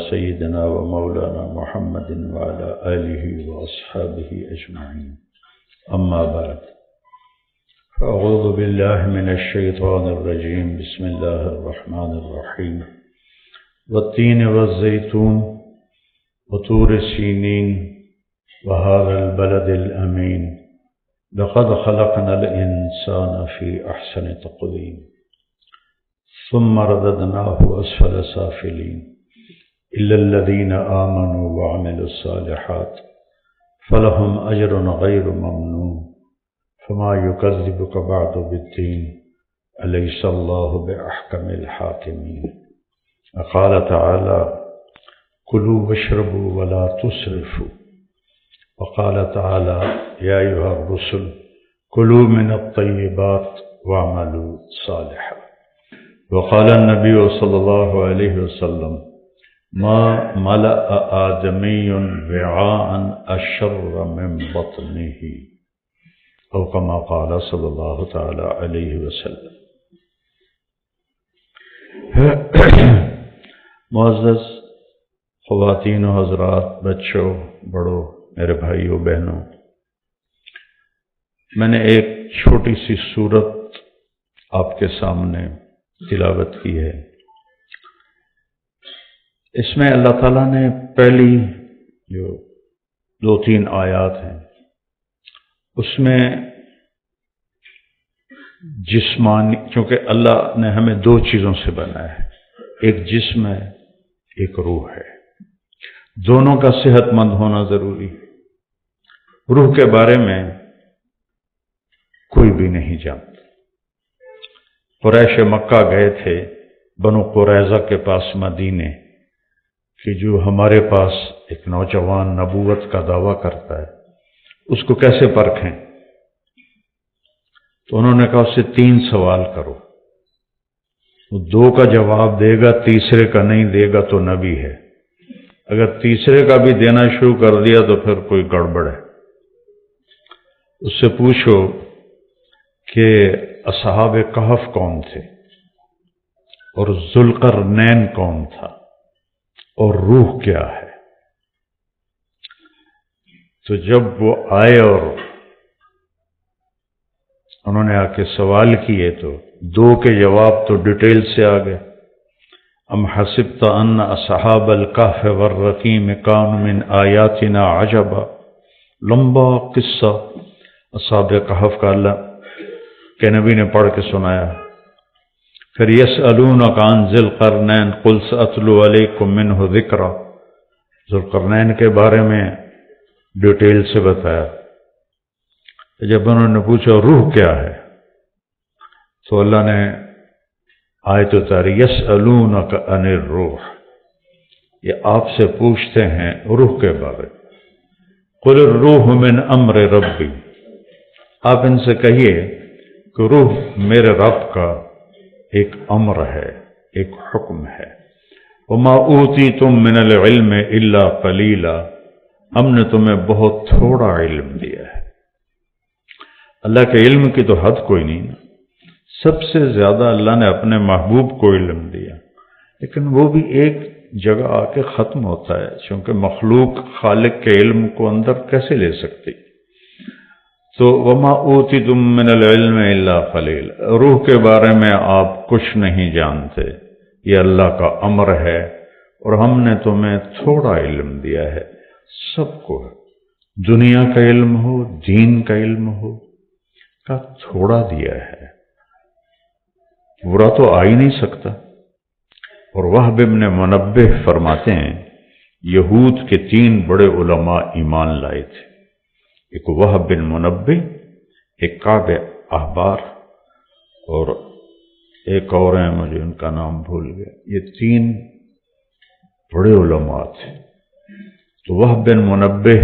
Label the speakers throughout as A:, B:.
A: سيدنا ومولانا محمد وعلى آله وأصحابه أجمعين. أما بعد، فأعوذ بالله من الشيطان الرجيم. بسم الله الرحمن الرحيم. والتين والزيتون وطور سينين وهذا البلد الأمين لقد خلقنا الإنسان في أحسن تقويم ثم رددناه أسفل سافلين إلا الذين آمنوا وعملوا الصالحات فلهم أجر غير ممنون فما يكذبك بعد بالدين أليس الله بأحكم الحاكمين. وقال تعالى: كلوا واشربوا ولا تسرفوا. وقال تعالى: يا أيها الرسل كلوا من الطيبات واعملوا صالحا. وقال النبي صلى الله عليه وسلم: ما ملأ آدمي وعاء أشر من بطنه، أو كما قال صلی اللہ تعالی علیہ وسلم. معزز خواتین و حضرات، بچوں، بڑوں، میرے بھائیوں بہنوں، میں نے ایک چھوٹی سی سورت آپ کے سامنے تلاوت کی ہے. اس میں اللہ تعالیٰ نے پہلی جو 2-3 آیات ہیں اس میں جسمانی، چونکہ اللہ نے ہمیں 2 چیزوں سے بنایا ہے، ایک جسم ہے، ایک روح ہے. دونوں کا صحت مند ہونا ضروری ہے. روح کے بارے میں کوئی بھی نہیں جانتا. قریش مکہ گئے تھے بنو قریظہ کے پاس مدینے کہ جو ہمارے پاس ایک نوجوان نبوت کا دعویٰ کرتا ہے، اس کو کیسے پرکھیں؟ تو انہوں نے کہا اس سے 3 سوال کرو. وہ 2 کا جواب دے گا، تیسرے کا نہیں دے گا تو نبی ہے. اگر تیسرے کا بھی دینا شروع کر دیا تو پھر کوئی گڑبڑ ہے. اس سے پوچھو کہ اصحاب کہف کون تھے، اور ذوالقرنین کون تھا، اور روح کیا ہے. تو جب وہ آئے اور انہوں نے آ کے سوال کیے تو 2 کے جواب تو ڈیٹیل سے آ گئے. ام حسبت ان اصحاب الکہف والرقیم کانوا من آیاتنا عجبا. لمبا قصہ اصحاب کہف کا اللہ کے نبی نے پڑھ کے سنایا. پھر یسألونک عن ذی القرنین قل سأتلو علیکم منہ ذکرا. ذوالقرنین کے بارے میں ڈیٹیل سے بتایا. جب انہوں نے پوچھا روح کیا ہے تو اللہ نے آیت اتاری: یسألونک عن الروح. یہ آپ سے پوچھتے ہیں روح کے بارے. قل الروح من امر ربی. آپ ان سے کہیے کہ روح میرے رب کا ایک امر ہے، ایک حکم ہے. وما اوتیتم من العلم الا قلیلا. ہم نے تمہیں بہت تھوڑا علم دیا ہے. اللہ کے علم کی تو حد کوئی نہیں. سب سے زیادہ اللہ نے اپنے محبوب کو علم دیا، لیکن وہ بھی ایک جگہ آ کے ختم ہوتا ہے، چونکہ مخلوق خالق کے علم کو اندر کیسے لے سکتی. تو وما اوتیتم من العلم الا قلیل. روح کے بارے میں آپ کچھ نہیں جانتے. یہ اللہ کا امر ہے اور ہم نے تمہیں تھوڑا علم دیا ہے. سب کو دنیا کا علم ہو، دین کا علم ہو، کا تھوڑا دیا ہے. برا تو آ ہی نہیں سکتا. اور وہب ابن منبہ فرماتے ہیں یہود کے 3 بڑے علماء ایمان لائے تھے. ایک وہب بن منبہ، ایک کعب احبار، اور ایک اور ہیں مجھے ان کا نام بھول گیا. یہ 3 بڑے علماء تھے. تو وہب بن منبہ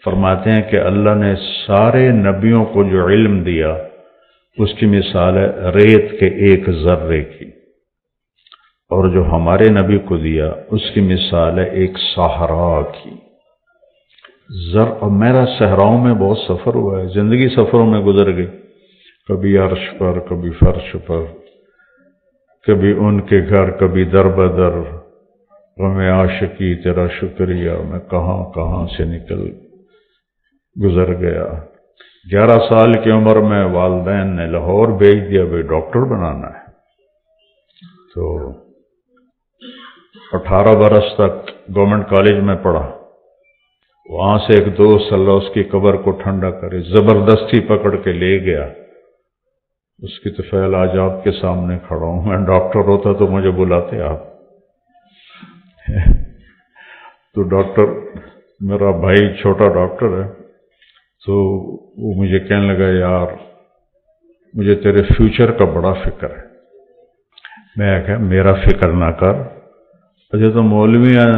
A: فرماتے ہیں کہ اللہ نے سارے نبیوں کو جو علم دیا اس کی مثال ہے ریت کے 1 ذرے کی، اور جو ہمارے نبی کو دیا اس کی مثال ہے ایک صحرا کی. اور میرا صحراؤں میں بہت سفر ہوا ہے، زندگی سفروں میں گزر گئی. کبھی عرش پر، کبھی فرش پر، کبھی ان کے گھر، کبھی در بدر، غم عاشقی تیرا شکریہ میں کہاں کہاں سے نکل گزر گیا۔ 11 سال کی عمر میں والدین نے لاہور بھیج دیا، بھائی ڈاکٹر بنانا ہے۔ تو 18 برس تک گورنمنٹ کالج میں پڑھا۔ وہاں سے ایک دوست اللہ اس کی قبر کو ٹھنڈا کرے زبردستی پکڑ کے لے گیا۔ اس کی طفیل آج آپ کے سامنے کھڑا ہوں، میں ڈاکٹر ہوتا تو مجھے بلاتے آپ۔ تو ڈاکٹر میرا بھائی چھوٹا ڈاکٹر ہے، تو وہ مجھے کہنے لگا یار مجھے تیرے فیوچر کا بڑا فکر ہے۔ میں کہا میرا فکر نہ کر، اچھا تو مولوی ہیں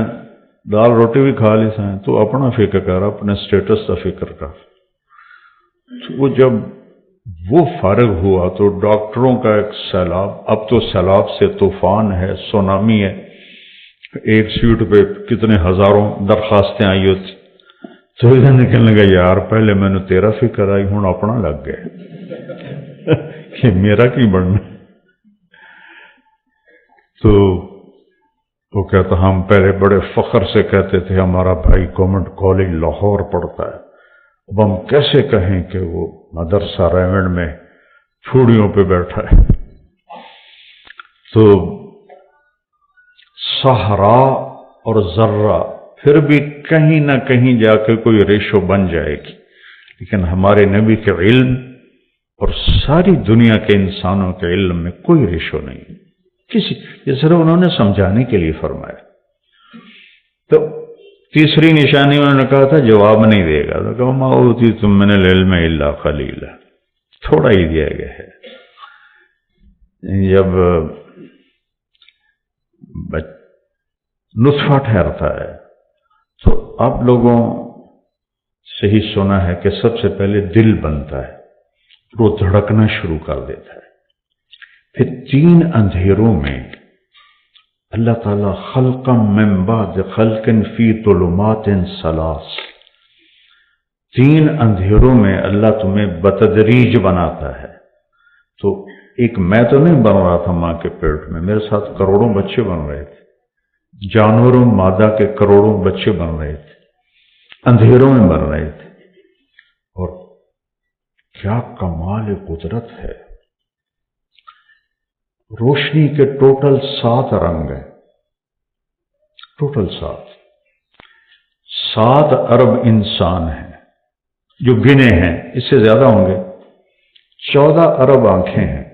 A: دال روٹی بھی کھا لی سائیں، تو اپنا فکر کر، اپنے سٹیٹس کا فکر کر۔ تو وہ جب وہ فارغ ہوا تو ڈاکٹروں کا ایک سیلاب، اب تو سیلاب سے طوفان ہے، سونامی ہے، ایک سیٹ پہ کتنے ہزاروں درخواستیں آئی ہوتی۔ تو ادھر کہنے لگا یار پہلے میں نے تیرا فکر آئی، ہوں اپنا لگ گئے کہ میرا کی بڑھنا۔ تو وہ کہتا ہم پہلے بڑے فخر سے کہتے تھے ہمارا بھائی گورنمنٹ کالج لاہور پڑھتا ہے، اب ہم کیسے کہیں کہ وہ مدرسہ ریونڈ میں چوڑیوں پہ بیٹھا ہے۔ تو صحرا اور ذرہ پھر بھی کہیں نہ کہیں جا کے کوئی ریشو بن جائے گی، لیکن ہمارے نبی کے علم اور ساری دنیا کے انسانوں کے علم میں کوئی ریشو نہیں کسی، یہ صرف انہوں نے سمجھانے کے لیے فرمایا۔ تو تیسری نشانی انہوں نے کہا تھا جواب نہیں دے گا، تو کہا ما اوتیتم من العلم الا قلیلا، تھوڑا ہی دیا گیا ہے۔ جب نطفہ ٹھہرتا ہے تو آپ لوگوں سے ہی سنا ہے کہ سب سے پہلے دل بنتا ہے، وہ دھڑکنا شروع کر دیتا ہے۔ پھر 3 اندھیروں میں اللہ تعالیٰ خلقا من بعد خلق فی ظلمات 3 اندھیروں میں اللہ تمہیں بتدریج بناتا ہے۔ تو ایک میں تو نہیں بن رہا تھا ماں کے پیٹ میں، میرے ساتھ کروڑوں بچے بن رہے تھے، جانوروں مادہ کے کروڑوں بچے بن رہے تھے، اندھیروں میں بن رہے تھے۔ اور کیا کمال قدرت ہے، روشنی کے ٹوٹل 7 رنگ ہیں، ٹوٹل 7 ارب انسان ہیں جو گنے ہیں، اس سے زیادہ ہوں گے، 14 ارب آنکھیں ہیں۔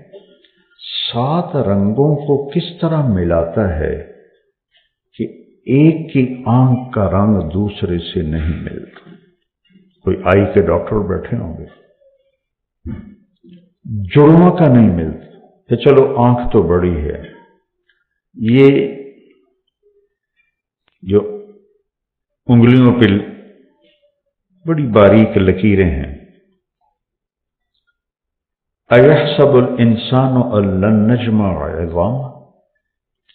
A: 7 رنگوں کو کس طرح ملاتا ہے کہ ایک کی آنکھ کا رنگ دوسرے سے نہیں ملتا۔ کوئی آئی کے ڈاکٹر بیٹھے ہوں گے، جڑواں کا نہیں ملتا کہ چلو آنکھ تو بڑی ہے، یہ جو انگلیوں پہ بڑی باریک لکیریں ہیں۔ اَيَحْسَبُ الْإِنسَانُ أَن لَّن نَّجْمَعَ عِظَامَهُ،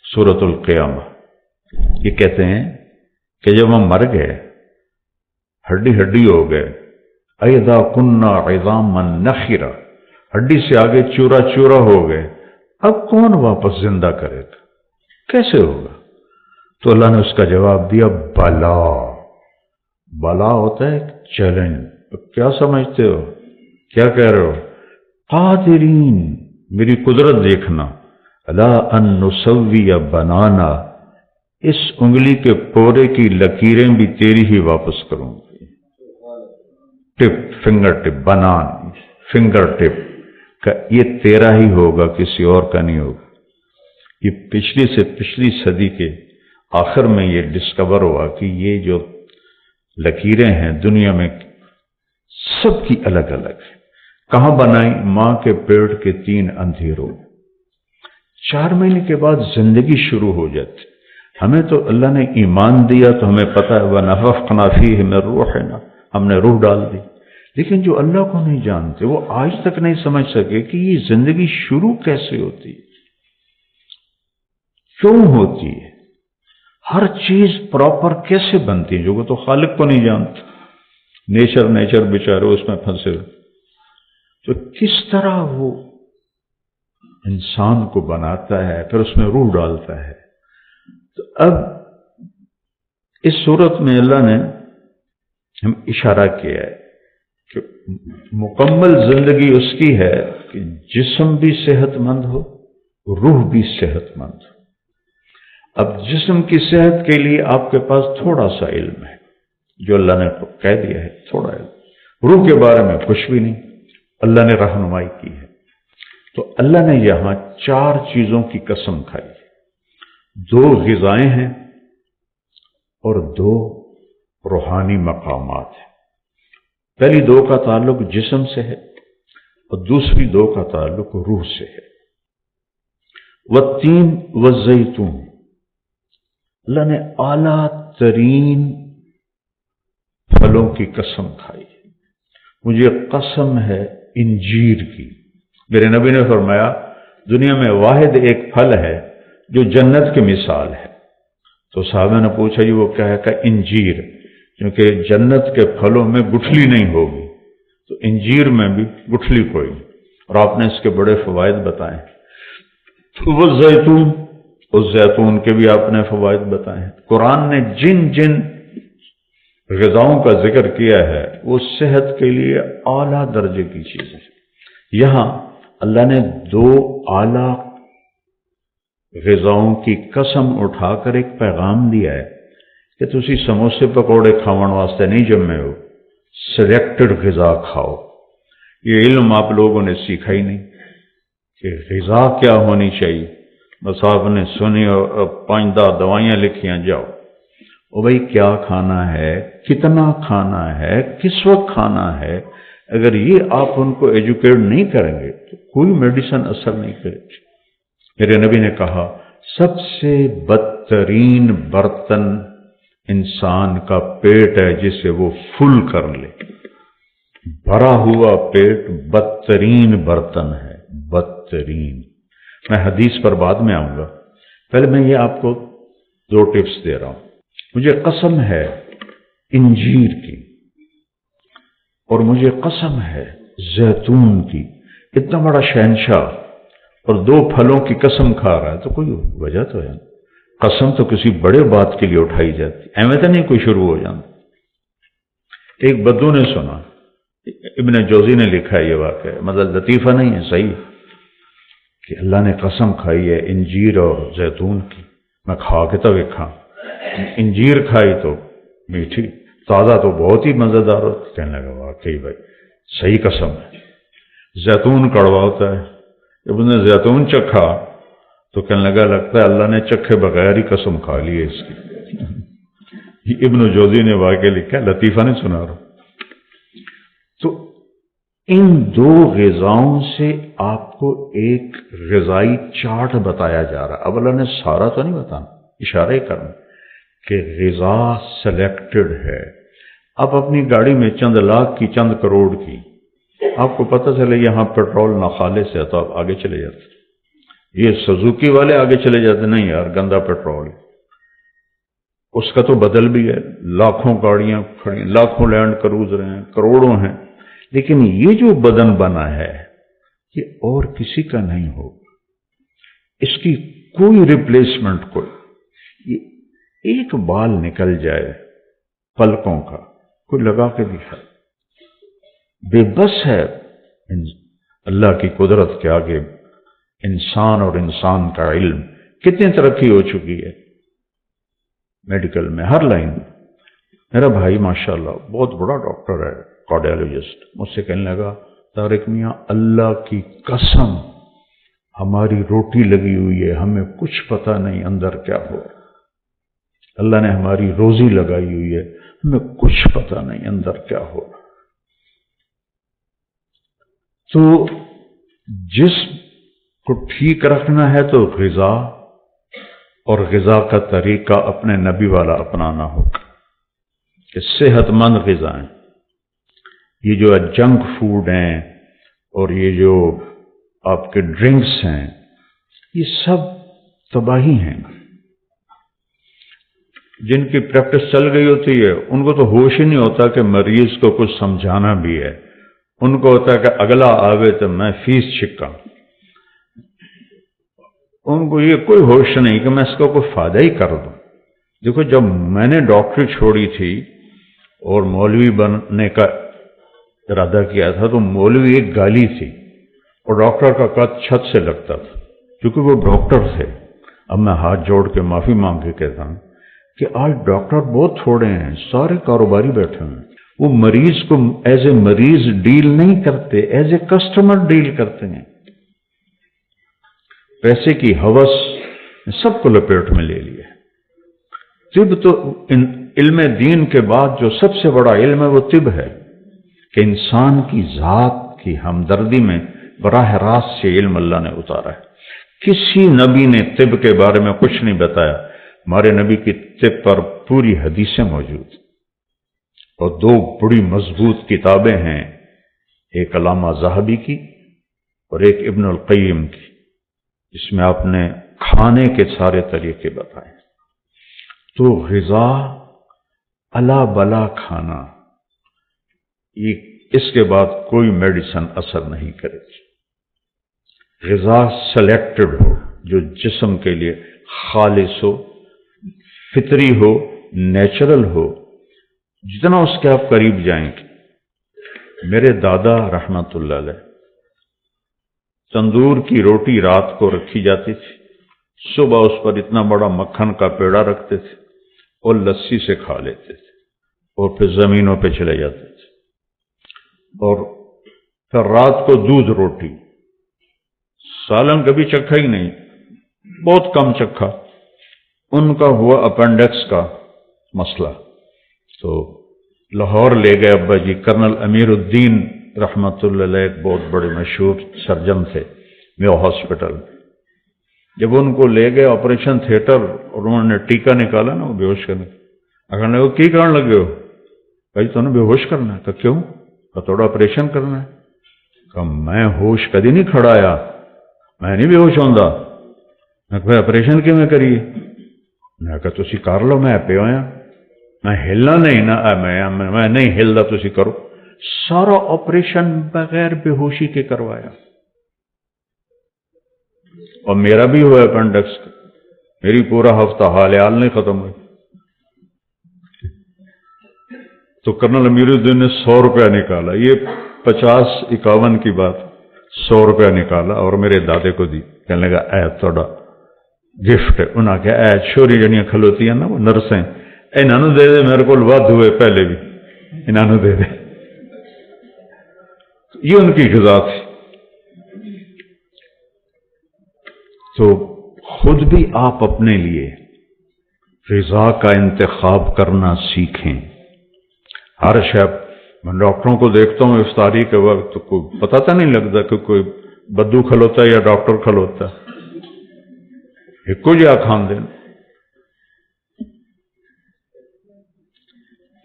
A: سورۃ القیامہ۔ یہ کہتے ہیں کہ جب ہم مر گئے، ہڈی ہڈی ہو گئے، اَإِذَا كُنَّا عِظَامًا نَخِرَةً، ہڈی سے آگے چورا چورا ہو گئے، اب کون واپس زندہ کرے گا، کیسے ہوگا؟ تو اللہ نے اس کا جواب دیا بلا۔ بلا ہوتا ہے چیلنج۔ کیا سمجھتے ہو، کیا کہہ رہے ہو؟ قادرین، میری قدرت دیکھنا، الا ان نسوی بنانا، اس انگلی کے پورے کی لکیریں بھی تیری ہی واپس کروں گی۔ ٹپ، فنگر ٹپ، بنان، فنگر ٹپ کا یہ تیرا ہی ہوگا، کسی اور کا نہیں ہوگا۔ یہ پچھلی سے پچھلی صدی کے آخر میں یہ ڈسکور ہوا کہ یہ جو لکیریں ہیں دنیا میں سب کی الگ الگ ہیں۔ کہاں بنائی؟ ماں کے پیٹ کے 3 اندھیروں۔ 4 مہینے کے بعد زندگی شروع ہو جاتی۔ ہمیں تو اللہ نے ایمان دیا تو ہمیں پتہ ہے وَنَفَخْنَا فِيهِ مِن رُوحِنَا، ہم نے روح ڈال دی۔ لیکن جو اللہ کو نہیں جانتے وہ آج تک نہیں سمجھ سکے کہ یہ زندگی شروع کیسے ہوتی ہے، کیوں ہوتی ہے، ہر چیز پراپر کیسے بنتی ہے، جو کہ تو خالق کو نہیں جانتا۔ نیچر بیچارے اس میں پھنسے ہوئے۔ تو کس طرح وہ انسان کو بناتا ہے، پھر اس میں روح ڈالتا ہے۔ تو اب اس صورت میں اللہ نے ہم اشارہ کیا ہے کہ مکمل زندگی اس کی ہے کہ جسم بھی صحت مند ہو، روح بھی صحت مند ہو۔ اب جسم کی صحت کے لیے آپ کے پاس تھوڑا سا علم ہے جو اللہ نے کہہ دیا ہے، تھوڑا علم، روح کے بارے میں کچھ بھی نہیں، اللہ نے رہنمائی کی ہے۔ تو اللہ نے یہاں 4 چیزوں کی قسم کھائی ہے، 2 غذائیں ہیں اور 2 روحانی مقامات ہیں۔ پہلی 2 کا تعلق جسم سے ہے اور دوسری 2 کا تعلق روح سے ہے۔ والتین والزیتون، اللہ نے اعلیٰ ترین پھلوں کی قسم کھائی ہے۔ مجھے قسم ہے انجیر کی۔ میرے نبی نے فرمایا دنیا میں واحد ایک پھل ہے جو جنت کی مثال ہے۔ تو صحابہ نے پوچھا جی وہ کیا ہے؟ کہ انجیر، کیونکہ جنت کے پھلوں میں گٹھلی نہیں ہوگی، تو انجیر میں بھی گٹھلی کوئی نہیں، اور آپ نے اس کے بڑے فوائد بتائے۔ وہ زیتون، اس زیتون کے بھی آپ نے فوائد بتائے ہیں۔ قرآن نے جن جن غذاؤں کا ذکر کیا ہے وہ صحت کے لیے اعلیٰ درجے کی چیزیں ہیں۔ یہاں اللہ نے 2 اعلیٰ غذاؤں کی قسم اٹھا کر ایک پیغام دیا ہے کہ تسی سموسے پکوڑے کھاون واسطے نہیں جمے ہو، سلیکٹڈ غذا کھاؤ۔ یہ علم آپ لوگوں نے سیکھا ہی نہیں کہ غذا کیا ہونی چاہیے، بس آپ نے سنی اور 5 دوائیاں لکھیاں جاؤ۔ او بھائی کیا کھانا ہے، کتنا کھانا ہے، کس وقت کھانا ہے، اگر یہ آپ ان کو ایجوکیٹ نہیں کریں گے تو کوئی میڈیسن اثر نہیں کرے گی۔ میرے نبی نے کہا سب سے بدترین برتن انسان کا پیٹ ہے جسے وہ فل کر لے۔ بھرا ہوا پیٹ بدترین برتن ہے، بدترین۔ میں حدیث پر بعد میں آؤں گا، پہلے میں یہ آپ کو 2 ٹپس دے رہا ہوں۔ مجھے قسم ہے انجیر کی اور مجھے قسم ہے زیتون کی۔ اتنا بڑا شہنشاہ اور 2 پھلوں کی قسم کھا رہا ہے تو کوئی وجہ تو ہے۔ قسم تو کسی بڑے بات کے لیے اٹھائی جاتی، ایویں تو نہیں کوئی شروع ہو جاتا۔ ایک بدو نے سنا، ابن جوزی نے لکھا ہے یہ واقعہ، مطلب لطیفہ نہیں ہے، صحیح، کہ اللہ نے قسم کھائی ہے انجیر اور زیتون کی۔ میں کھا کے تو دیکھا، انجیر کھائی تو میٹھی، تازہ تو بہت ہی مزیدار ہوتی۔ کہنے لگا واقعی بھائی صحیح قسم ہے۔ زیتون کڑوا ہوتا ہے، جب اس نے زیتون چکھا تو کہنے لگا لگتا ہے اللہ نے چکھے بغیر ہی قسم کھا لی ہے اس کی۔ یہ ابن جوزی نے واقعہ لکھا، لطیفہ نہیں سنا رہا۔ تو ان 2 غذاؤں سے آپ کو ایک غذائی چارٹ بتایا جا رہا۔ اب اللہ نے سارا تو نہیں بتانا، اشارے کرنا کہ غذا سلیکٹڈ ہے۔ اب اپنی گاڑی میں چند لاکھ کی، چند کروڑ کی، آپ کو پتہ چلے یہاں پیٹرول ناخالص سے ہے تو آپ آگے چلے جاتے۔ یہ سزوکی والے آگے چلے جاتے، نہیں یار گندا پیٹرول، اس کا تو بدل بھی ہے، لاکھوں گاڑیاں کھڑی ہیں، لاکھوں لینڈ کروزر ہیں، کروڑوں ہیں، لیکن یہ جو بدن بنا ہے یہ اور کسی کا نہیں ہوگا، اس کی کوئی ریپلیسمنٹ کوئی۔ یہ ایک بال نکل جائے پلکوں کا، کوئی لگا کے دکھا، بے بس ہے اللہ کی قدرت کے آگے انسان اور انسان کا علم۔ کتنی ترقی ہو چکی ہے میڈیکل میں، ہر لائن میں۔ میرا بھائی ماشاءاللہ بہت بڑا ڈاکٹر ہے، کارڈیالوجسٹ، مجھ سے کہنے لگا طارق میاں اللہ کی قسم ہماری روٹی لگی ہوئی ہے، ہمیں کچھ پتہ نہیں اندر کیا ہو رہا۔ اللہ نے ہماری روزی لگائی ہوئی ہے، ہمیں کچھ پتہ نہیں اندر کیا ہو رہا۔ تو جسم کو ٹھیک رکھنا ہے تو غذا، اور غذا کا طریقہ اپنے نبی والا اپنانا ہوگا کہ صحت مند غذائیں۔ یہ جو جنک فوڈ ہیں اور یہ جو آپ کے ڈرنکس ہیں یہ سب تباہی ہیں۔ جن کی پریکٹس چل گئی ہوتی ہے ان کو تو ہوش ہی نہیں ہوتا کہ مریض کو کچھ سمجھانا بھی ہے، ان کو ہوتا ہے کہ اگلا آوے تو میں فیس چھکا، ان کو یہ کوئی ہوش نہیں کہ میں اس کو کوئی فائدہ ہی کر دوں۔ دیکھو جب میں نے ڈاکٹری چھوڑی تھی اور مولوی بننے کا ارادہ کیا تھا تو مولوی ایک گالی تھی اور ڈاکٹر کا قد چھت سے لگتا تھا کیونکہ وہ ڈاکٹر تھے. اب میں ہاتھ جوڑ کے معافی مانگ کے کہتا ہوں کہ آج ڈاکٹر بہت تھوڑے ہیں، سارے کاروباری بیٹھے ہیں. وہ مریض کو ایز اے مریض ڈیل نہیں کرتے، ایز اے کسٹمر ڈیل کرتے ہیں. پیسے کی ہوس سب کو لپیٹ میں لے لیا. طب تو علم دین کے بعد جو سب سے بڑا علم ہے وہ طب ہے کہ انسان کی ذات کی ہمدردی میں براہ راست سے علم اللہ نے اتارا ہے. کسی نبی نے طب کے بارے میں کچھ نہیں بتایا. ہمارے نبی کی طب پر پوری حدیثیں موجود اور 2 بڑی مضبوط کتابیں ہیں، ایک علامہ ذہبی کی اور ایک ابن القیم کی. اس میں آپ نے کھانے کے سارے طریقے بتائے. تو غذا الا بلا کھانا، اس کے بعد کوئی میڈیسن اثر نہیں کرے گی. غذا سلیکٹڈ ہو جو جسم کے لیے خالص ہو، فطری ہو، نیچرل ہو، جتنا اس کے آپ قریب جائیں گے. میرے دادا رحمت اللہ علیہ تندور کی روٹی رات کو رکھی جاتی تھی، صبح اس پر اتنا بڑا مکھن کا پیڑا رکھتے تھے اور لسی سے کھا لیتے تھے اور پھر زمینوں پہ چلے جاتے تھے. اور پھر رات کو دودھ روٹی، سالن کبھی چکھا ہی نہیں، بہت کم چکھا. ان کا ہوا اپینڈکس کا مسئلہ تو لاہور لے گئے ابا جی. کرنل امیر الدین رحمت اللہ علیہ ایک بہت بڑے مشہور سرجن تھے میو ہاسپٹل. جب ان کو لے گئے آپریشن تھیٹر اور انہوں نے ٹیکا نکالا نا وہ بے ہوش کرنے، اگر نے وہ کی کرنے لگے ہو بھائی تو نے بے ہوش کرنا ہے. کہ کیوں؟ کہ تھوڑا آپریشن کرنا ہے. کہ میں ہوش کدی نہیں کھڑایا، میں نہیں بے ہوش ہوندا. میں کہ آپریشن کی میں کریے؟ میں کہ تسی کر لو، میں پہ ہویا، میں ہلنا نہیں نا، میں نہیں ہلدا، تسی کرو. سارا آپریشن بغیر بے ہوشی کے کروایا. اور میرا بھی ہوا اپینڈکس، میری پورا ہفتہ حال نہیں ختم ہوئی. تو کرنل امیر الدین نے 100 روپیہ نکالا، یہ 50-51 کی بات، 100 روپیہ نکالا اور میرے دادے کو دی. کہنے لگا اے تھوڑا گفٹ. انہاں کہا اے چھوری جڑیاں کھلوتی ہیں نا وہ نرسیں، انہوں دے دے، میرے کو ود ہوئے پہلے بھی، انہوں دے دے. یہ ان کی غذا تھی. تو خود بھی آپ اپنے لیے غذا کا انتخاب کرنا سیکھیں. ہر شب میں ڈاکٹروں کو دیکھتا ہوں افطاری کے وقت تو کوئی پتہ نہیں لگتا کہ کوئی بدو کھلوتا ہے یا ڈاکٹر کھلوتا ہے. ایک کو جا کھان دینا.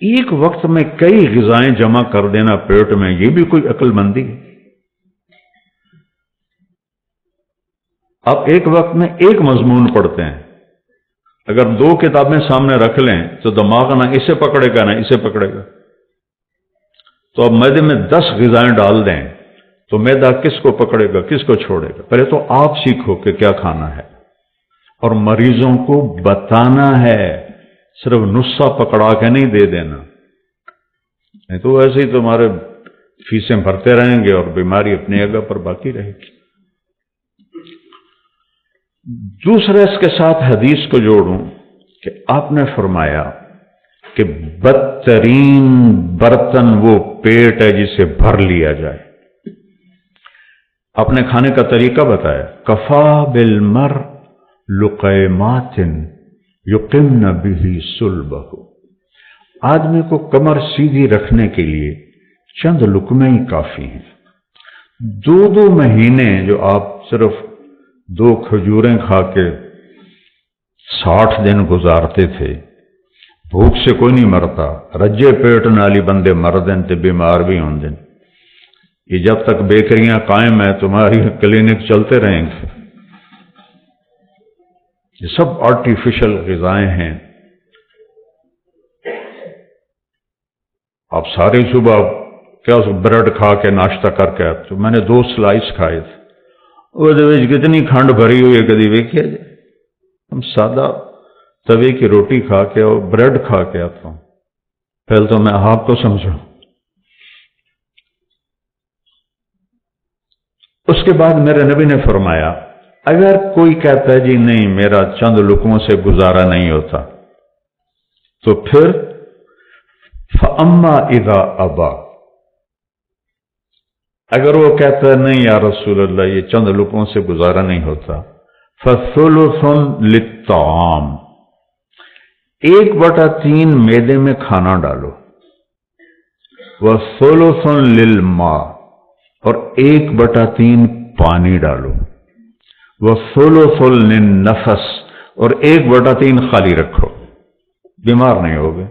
A: ایک وقت میں کئی غذائیں جمع کر دینا پیٹ میں، یہ بھی کوئی عقل مندی ہے؟ آپ ایک وقت میں ایک مضمون پڑھتے ہیں، اگر 2 کتابیں سامنے رکھ لیں تو دماغ نہ اسے پکڑے گا نہ اسے پکڑے گا. تو اب معدے میں 10 غذائیں ڈال دیں تو معدہ کس کو پکڑے گا کس کو چھوڑے گا؟ پہلے تو آپ سیکھو کہ کیا کھانا ہے اور مریضوں کو بتانا ہے، صرف نسخہ پکڑا کے نہیں دے دینا. نہیں تو ایسے ہی تمہارے فیسیں بھرتے رہیں گے اور بیماری اپنی جگہ پر باقی رہے گی. دوسرے اس کے ساتھ حدیث کو جوڑوں کہ آپ نے فرمایا کہ بدترین برتن وہ پیٹ ہے جسے بھر لیا جائے. آپ نے کھانے کا طریقہ بتایا، کفا بالمر لقیمات یقمن به صلبہ. آدمی کو کمر سیدھی رکھنے کے لیے چند لقمے ہی کافی ہیں. 2 مہینے جو آپ صرف 2 کھجوریں کھا کے 60 دن گزارتے تھے، بھوک سے کوئی نہیں مرتا، رجے پیٹ نالی بندے مردن تے بیمار بھی ہوں دن. یہ جب تک بیکریاں قائم ہیں تمہاری کلینک چلتے رہیں گے. یہ سب آرٹیفیشل غذائیں ہیں. آپ ساری صبح کیا بریڈ کھا کے ناشتہ کر کے آتے. میں نے 2 سلائس کھائے تھے، وہ کتنی کھنڈ بھری ہوئی ہے کدی ویکھیا جائے. ہم سادہ توے کی روٹی کھا کے اور بریڈ کھا کے آتا ہوں، پہلے تو میں آپ کو سمجھوں۔ اس کے بعد میرے نبی نے فرمایا اگر کوئی کہتا ہے جی نہیں میرا چند لقموں سے گزارا نہیں ہوتا، تو پھر فَأَمَّا إِذَا أَبَى، اگر وہ کہتا ہے نہیں یا رسول اللہ یہ چند لقموں سے گزارا نہیں ہوتا، فَثُلُثٌ لِلطَّعَامِ، 1/3 میدے میں کھانا ڈالو، وَثُلُثٌ لِلْمَاءِ، اور 1/3 پانی ڈالو، وَثُلُثٌ لِلنَّفَسِ، اور 1/3 خالی رکھو، بیمار نہیں ہوگے۔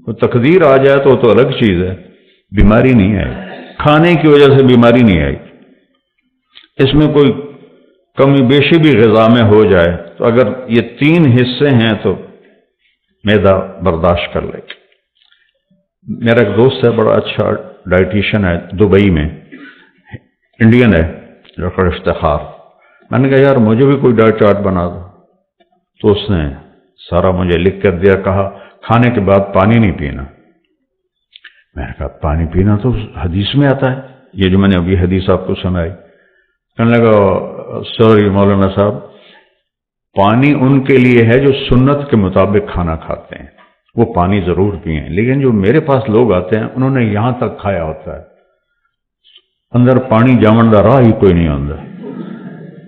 A: تو تقدیر آ جائے تو الگ چیز ہے، بیماری نہیں آئی، کھانے کی وجہ سے بیماری نہیں آئی۔ اس میں کوئی کمی بیشی بھی غذا میں ہو جائے تو اگر یہ 3 حصے ہیں تو معدہ برداشت کر لے۔ میرا ایک دوست ہے بڑا اچھا ڈائٹیشن ہے دبئی میں، انڈین ہے، ڈاکٹر افتخار۔ میں نے کہا یار مجھے بھی کوئی ڈائٹ چارٹ بنا دو، تو اس نے سارا مجھے لکھ کر دیا، کہا کھانے کے بعد پانی نہیں پینا۔ میں نے کہا پانی پینا تو حدیث میں آتا ہے، یہ جو میں نے ابھی حدیث آپ کو سنائی۔ کہنے لگا سوری مولانا صاحب، پانی ان کے لیے ہے جو سنت کے مطابق کھانا کھاتے ہیں، وہ پانی ضرور پئیں، لیکن جو میرے پاس لوگ آتے ہیں انہوں نے یہاں تک کھایا ہوتا ہے، اندر پانی جاون دا راہ ہی کوئی نہیں ہوتا،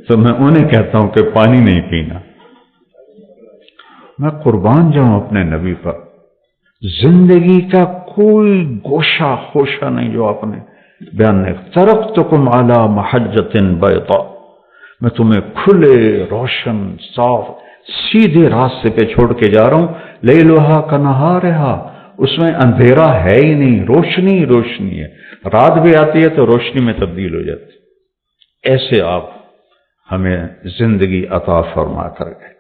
A: تو میں انہیں کہتا ہوں کہ پانی نہیں پینا۔ میں قربان جاؤں اپنے نبی پر، زندگی کا کوئی گوشہ خوشہ نہیں جو آپ نے بیان نہیں۔ ترکتکم علی محجۃ بیضاء، میں تمہیں کھلے روشن صاف سیدھے راستے پہ چھوڑ کے جا رہا ہوں، لیلھا کنہارھا، اس میں اندھیرا ہے ہی نہیں، روشنی ہی روشنی ہے، رات بھی آتی ہے تو روشنی میں تبدیل ہو جاتی ہے۔ ایسے آپ ہمیں زندگی عطا فرما کر گئے۔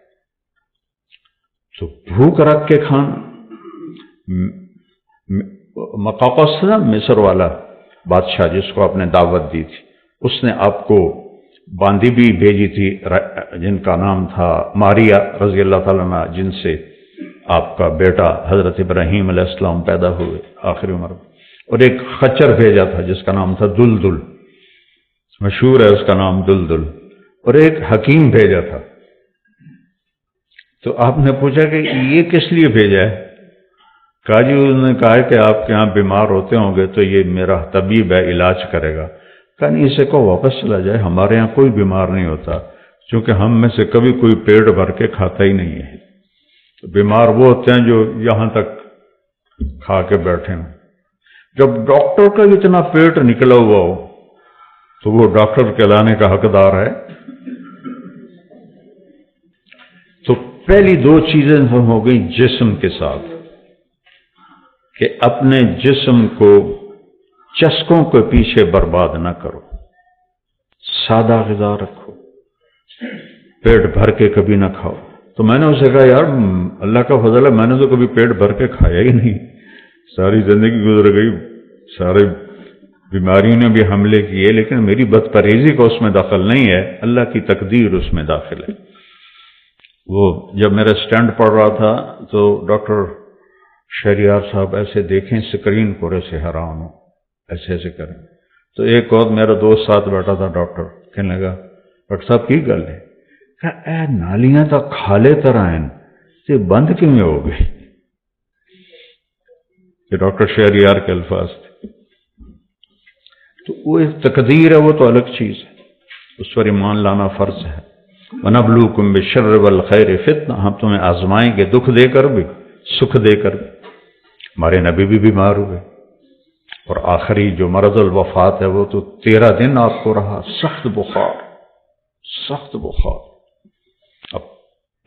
A: تو بھوک رکھ کے کھانا، مقاقس نا مصر والا بادشاہ جس کو آپ نے دعوت دی تھی، اس نے آپ کو باندی بھی بھیجی تھی جن کا نام تھا ماریا رضی اللہ تعالیٰ عنہ، جن سے آپ کا بیٹا حضرت ابراہیم علیہ السلام پیدا ہوئے آخری عمر میں، اور ایک خچر بھیجا تھا جس کا نام تھا دلدل، مشہور ہے اس کا نام دلدل، اور ایک حکیم بھیجا تھا۔ تو آپ نے پوچھا کہ یہ کس لیے بھیجا ہے؟ کہا جی انہوں نے کہا کہ آپ کے ہاں بیمار ہوتے ہوں گے تو یہ میرا طبیب ہے، علاج کرے گا۔ کہا نہیں، اسے کو واپس چلا جائے، ہمارے ہاں کوئی بیمار نہیں ہوتا، چونکہ ہم میں سے کبھی کوئی پیٹ بھر کے کھاتا ہی نہیں ہے، تو بیمار وہ ہوتے ہیں جو یہاں تک کھا کے بیٹھے ہوں۔ جب ڈاکٹر کا اتنا پیٹ نکلا ہوا ہو تو وہ ڈاکٹر کہلانے کا حقدار ہے۔ تو پہلی 2 چیزیں ہو گئی جسم کے ساتھ، کہ اپنے جسم کو چسکوں کے پیچھے برباد نہ کرو، سادہ غذا رکھو، پیٹ بھر کے کبھی نہ کھاؤ۔ تو میں نے اسے کہا یار اللہ کا فضل ہے، میں نے تو کبھی پیٹ بھر کے کھایا ہی نہیں، ساری زندگی گزر گئی، سارے بیماریوں نے بھی حملے کیے، لیکن میری بد پرہیزی کا اس میں دخل نہیں ہے، اللہ کی تقدیر اس میں داخل ہے۔ وہ جب میرا سٹینڈ پڑ رہا تھا تو ڈاکٹر شہریار صاحب ایسے دیکھیں اسکرین کو، ایسے حیران ہو، ایسے ایسے کریں۔ تو ایک اور میرا دوست ساتھ بیٹھا تھا ڈاکٹر، کہنے لگا ڈاکٹر صاحب کی گل ہے؟ کہا اے نالیاں تو کھالے طرح ہیں، یہ بند کیوں ہو گئی؟ یہ ڈاکٹر شہریار کے الفاظ تھے۔ تو وہ ایک تقدیر ہے، وہ تو الگ چیز ہے، اس پر ایمان لانا فرض ہے۔ وَنَبْلُوكُمْ بِالشَّرِّ وَالْخَيْرِ فِتْنَةً، ہم تمہیں آزمائیں گے، دکھ دے کر بھی سکھ دے کر بھی۔ ہمارے نبی بھی بیمار ہوئے، اور آخری جو مرض الوفات ہے وہ تو 13 دن آپ کو رہا، سخت بخار، سخت بخار۔ اب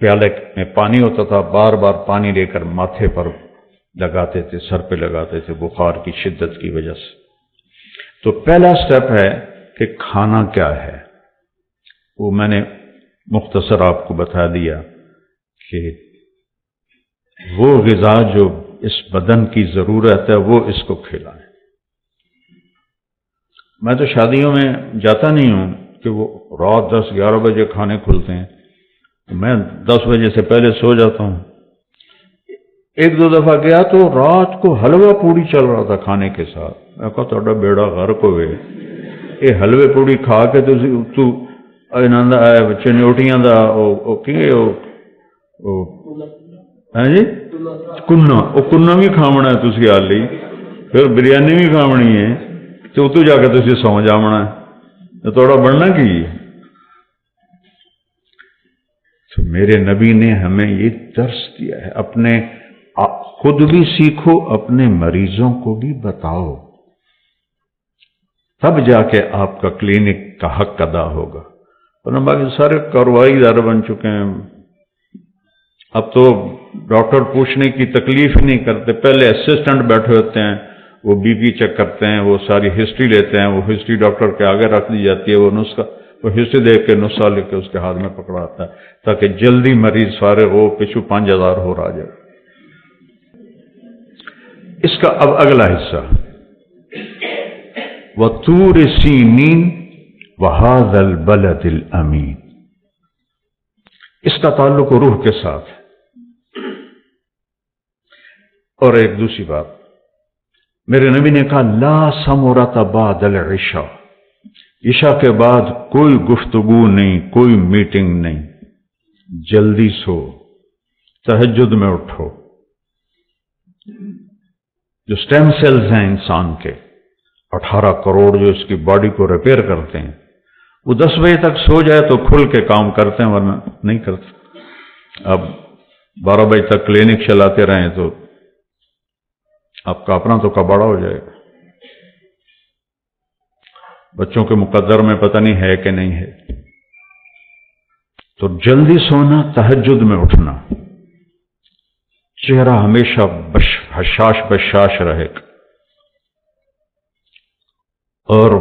A: پیالے میں پانی ہوتا تھا، بار بار پانی لے کر ماتھے پر لگاتے تھے، سر پہ لگاتے تھے بخار کی شدت کی وجہ سے۔ تو پہلا سٹیپ ہے کہ کھانا کیا ہے، وہ میں نے مختصر آپ کو بتا دیا کہ وہ غذا جو اس بدن کی ضرورت ہے وہ اس کو کھلائیں۔ میں تو شادیوں میں جاتا نہیں ہوں کہ وہ رات 10-11 بجے کھانے کھلتے ہیں، میں 10 بجے سے پہلے سو جاتا ہوں، ایک دو دفعہ گیا تو رات کو حلوہ پوڑی چل رہا تھا کھانے کے ساتھ. میں کہا تھوڑا بیڑا غرق ہوئے، یہ حلوے پوڑی کھا کے تو چنوٹیاں دا جی کنہ بھی کھاونا ہے تسی آ لی، پھر بریانی بھی کھاونی ہے تو اتو جا کے تسی سو جاونا ہے، تھوڑا بڑھنا کی ہے. تو میرے نبی نے ہمیں یہ درس دیا ہے، اپنے خود بھی سیکھو، اپنے مریضوں کو بھی بتاؤ، تب جا کے آپ کا کلینک کا حق ادا ہوگا. ورنہ باقی سارے کارروائی دار بن چکے ہیں. اب تو ڈاکٹر پوچھنے کی تکلیف ہی نہیں کرتے، پہلے اسسٹنٹ بیٹھے ہوتے ہیں، وہ بی پی چیک کرتے ہیں، وہ ساری ہسٹری لیتے ہیں، وہ ہسٹری ڈاکٹر کے آگے رکھ دی جاتی ہے، وہ نسخہ، وہ ہسٹری دیکھ کے نسخہ لے کے اس کے ہاتھ میں پکڑاتا ہے تاکہ جلدی مریض فارغ ہو، پچھو 5000 ہو رہا جائے. اس کا اب اگلا حصہ وَطُورِ سِینِین وَهَذَا الْبَلَدِ الْأَمِینِ، اس کا تعلق روح کے ساتھ. اور ایک دوسری بات، میرے نبی نے کہا لا ثمرۃ بعد العشاء، عشاء کے بعد کوئی گفتگو نہیں، کوئی میٹنگ نہیں، جلدی سو، تہجد میں اٹھو. جو سٹیم سیلز ہیں انسان کے 18 کروڑ جو اس کی باڈی کو ریپیئر کرتے ہیں، وہ 10 بجے تک سو جائے تو کھل کے کام کرتے ہیں، ورنہ نہیں کرتے. اب 12 بجے تک کلینک چلاتے رہیں تو آپ کا اپنا تو کباڑا ہو جائے گا. بچوں کے مقدر میں پتہ نہیں ہے کہ نہیں ہے. تو جلدی سونا، تہجد میں اٹھنا، چہرہ ہمیشہ حشاش بشاش رہے گا. اور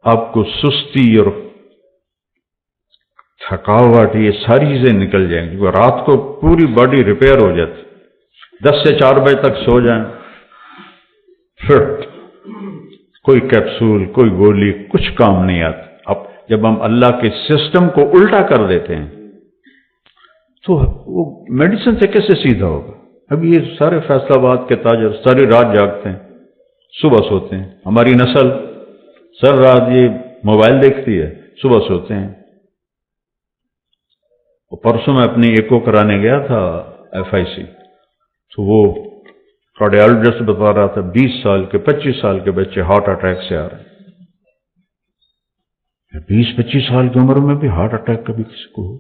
A: آپ کو سستی اور تھکاوٹ یہ ساری چیزیں نکل جائیں گی. رات کو پوری باڈی ریپیئر ہو جاتی، 10 سے 4 بجے تک سو جائیں، پھر کوئی کیپسول، کوئی گولی، کچھ کام نہیں آتا. اب جب ہم اللہ کے سسٹم کو الٹا کر دیتے ہیں تو وہ میڈیسن سے کیسے سیدھا ہوگا؟ اب یہ سارے فیصل آباد کے تاجر ساری رات جاگتے ہیں، صبح سوتے ہیں. ہماری نسل سر رات یہ موبائل دیکھتی ہے، صبح سوتے ہیں. پرسوں میں اپنی ایکو کرانے گیا تھا FIC، تو وہ کارڈیالوجسٹ بتا رہا تھا 20 سال کے 25 سال کے بچے ہارٹ اٹیک سے آ رہے ہیں. 20-25 سال کی عمر میں بھی ہارٹ اٹیک کبھی کسی کو ہو؟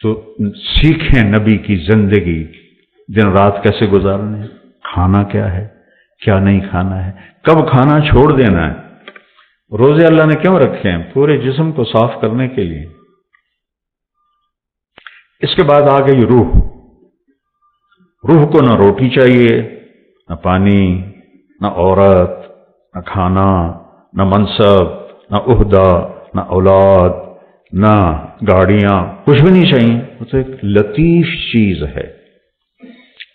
A: تو سیکھیں نبی کی زندگی، دن رات کیسے گزارنے ہیں، کھانا کیا ہے، کیا نہیں کھانا ہے، کب کھانا چھوڑ دینا ہے. روزے اللہ نے کیوں رکھے ہیں؟ پورے جسم کو صاف کرنے کے لیے. اس کے بعد آ گئی روح. روح کو نہ روٹی چاہیے، نہ پانی، نہ عورت، نہ کھانا، نہ منصب، نہ عہدہ، نہ اولاد، نہ گاڑیاں، کچھ بھی نہیں چاہیے. وہ تو ایک لطیف چیز ہے،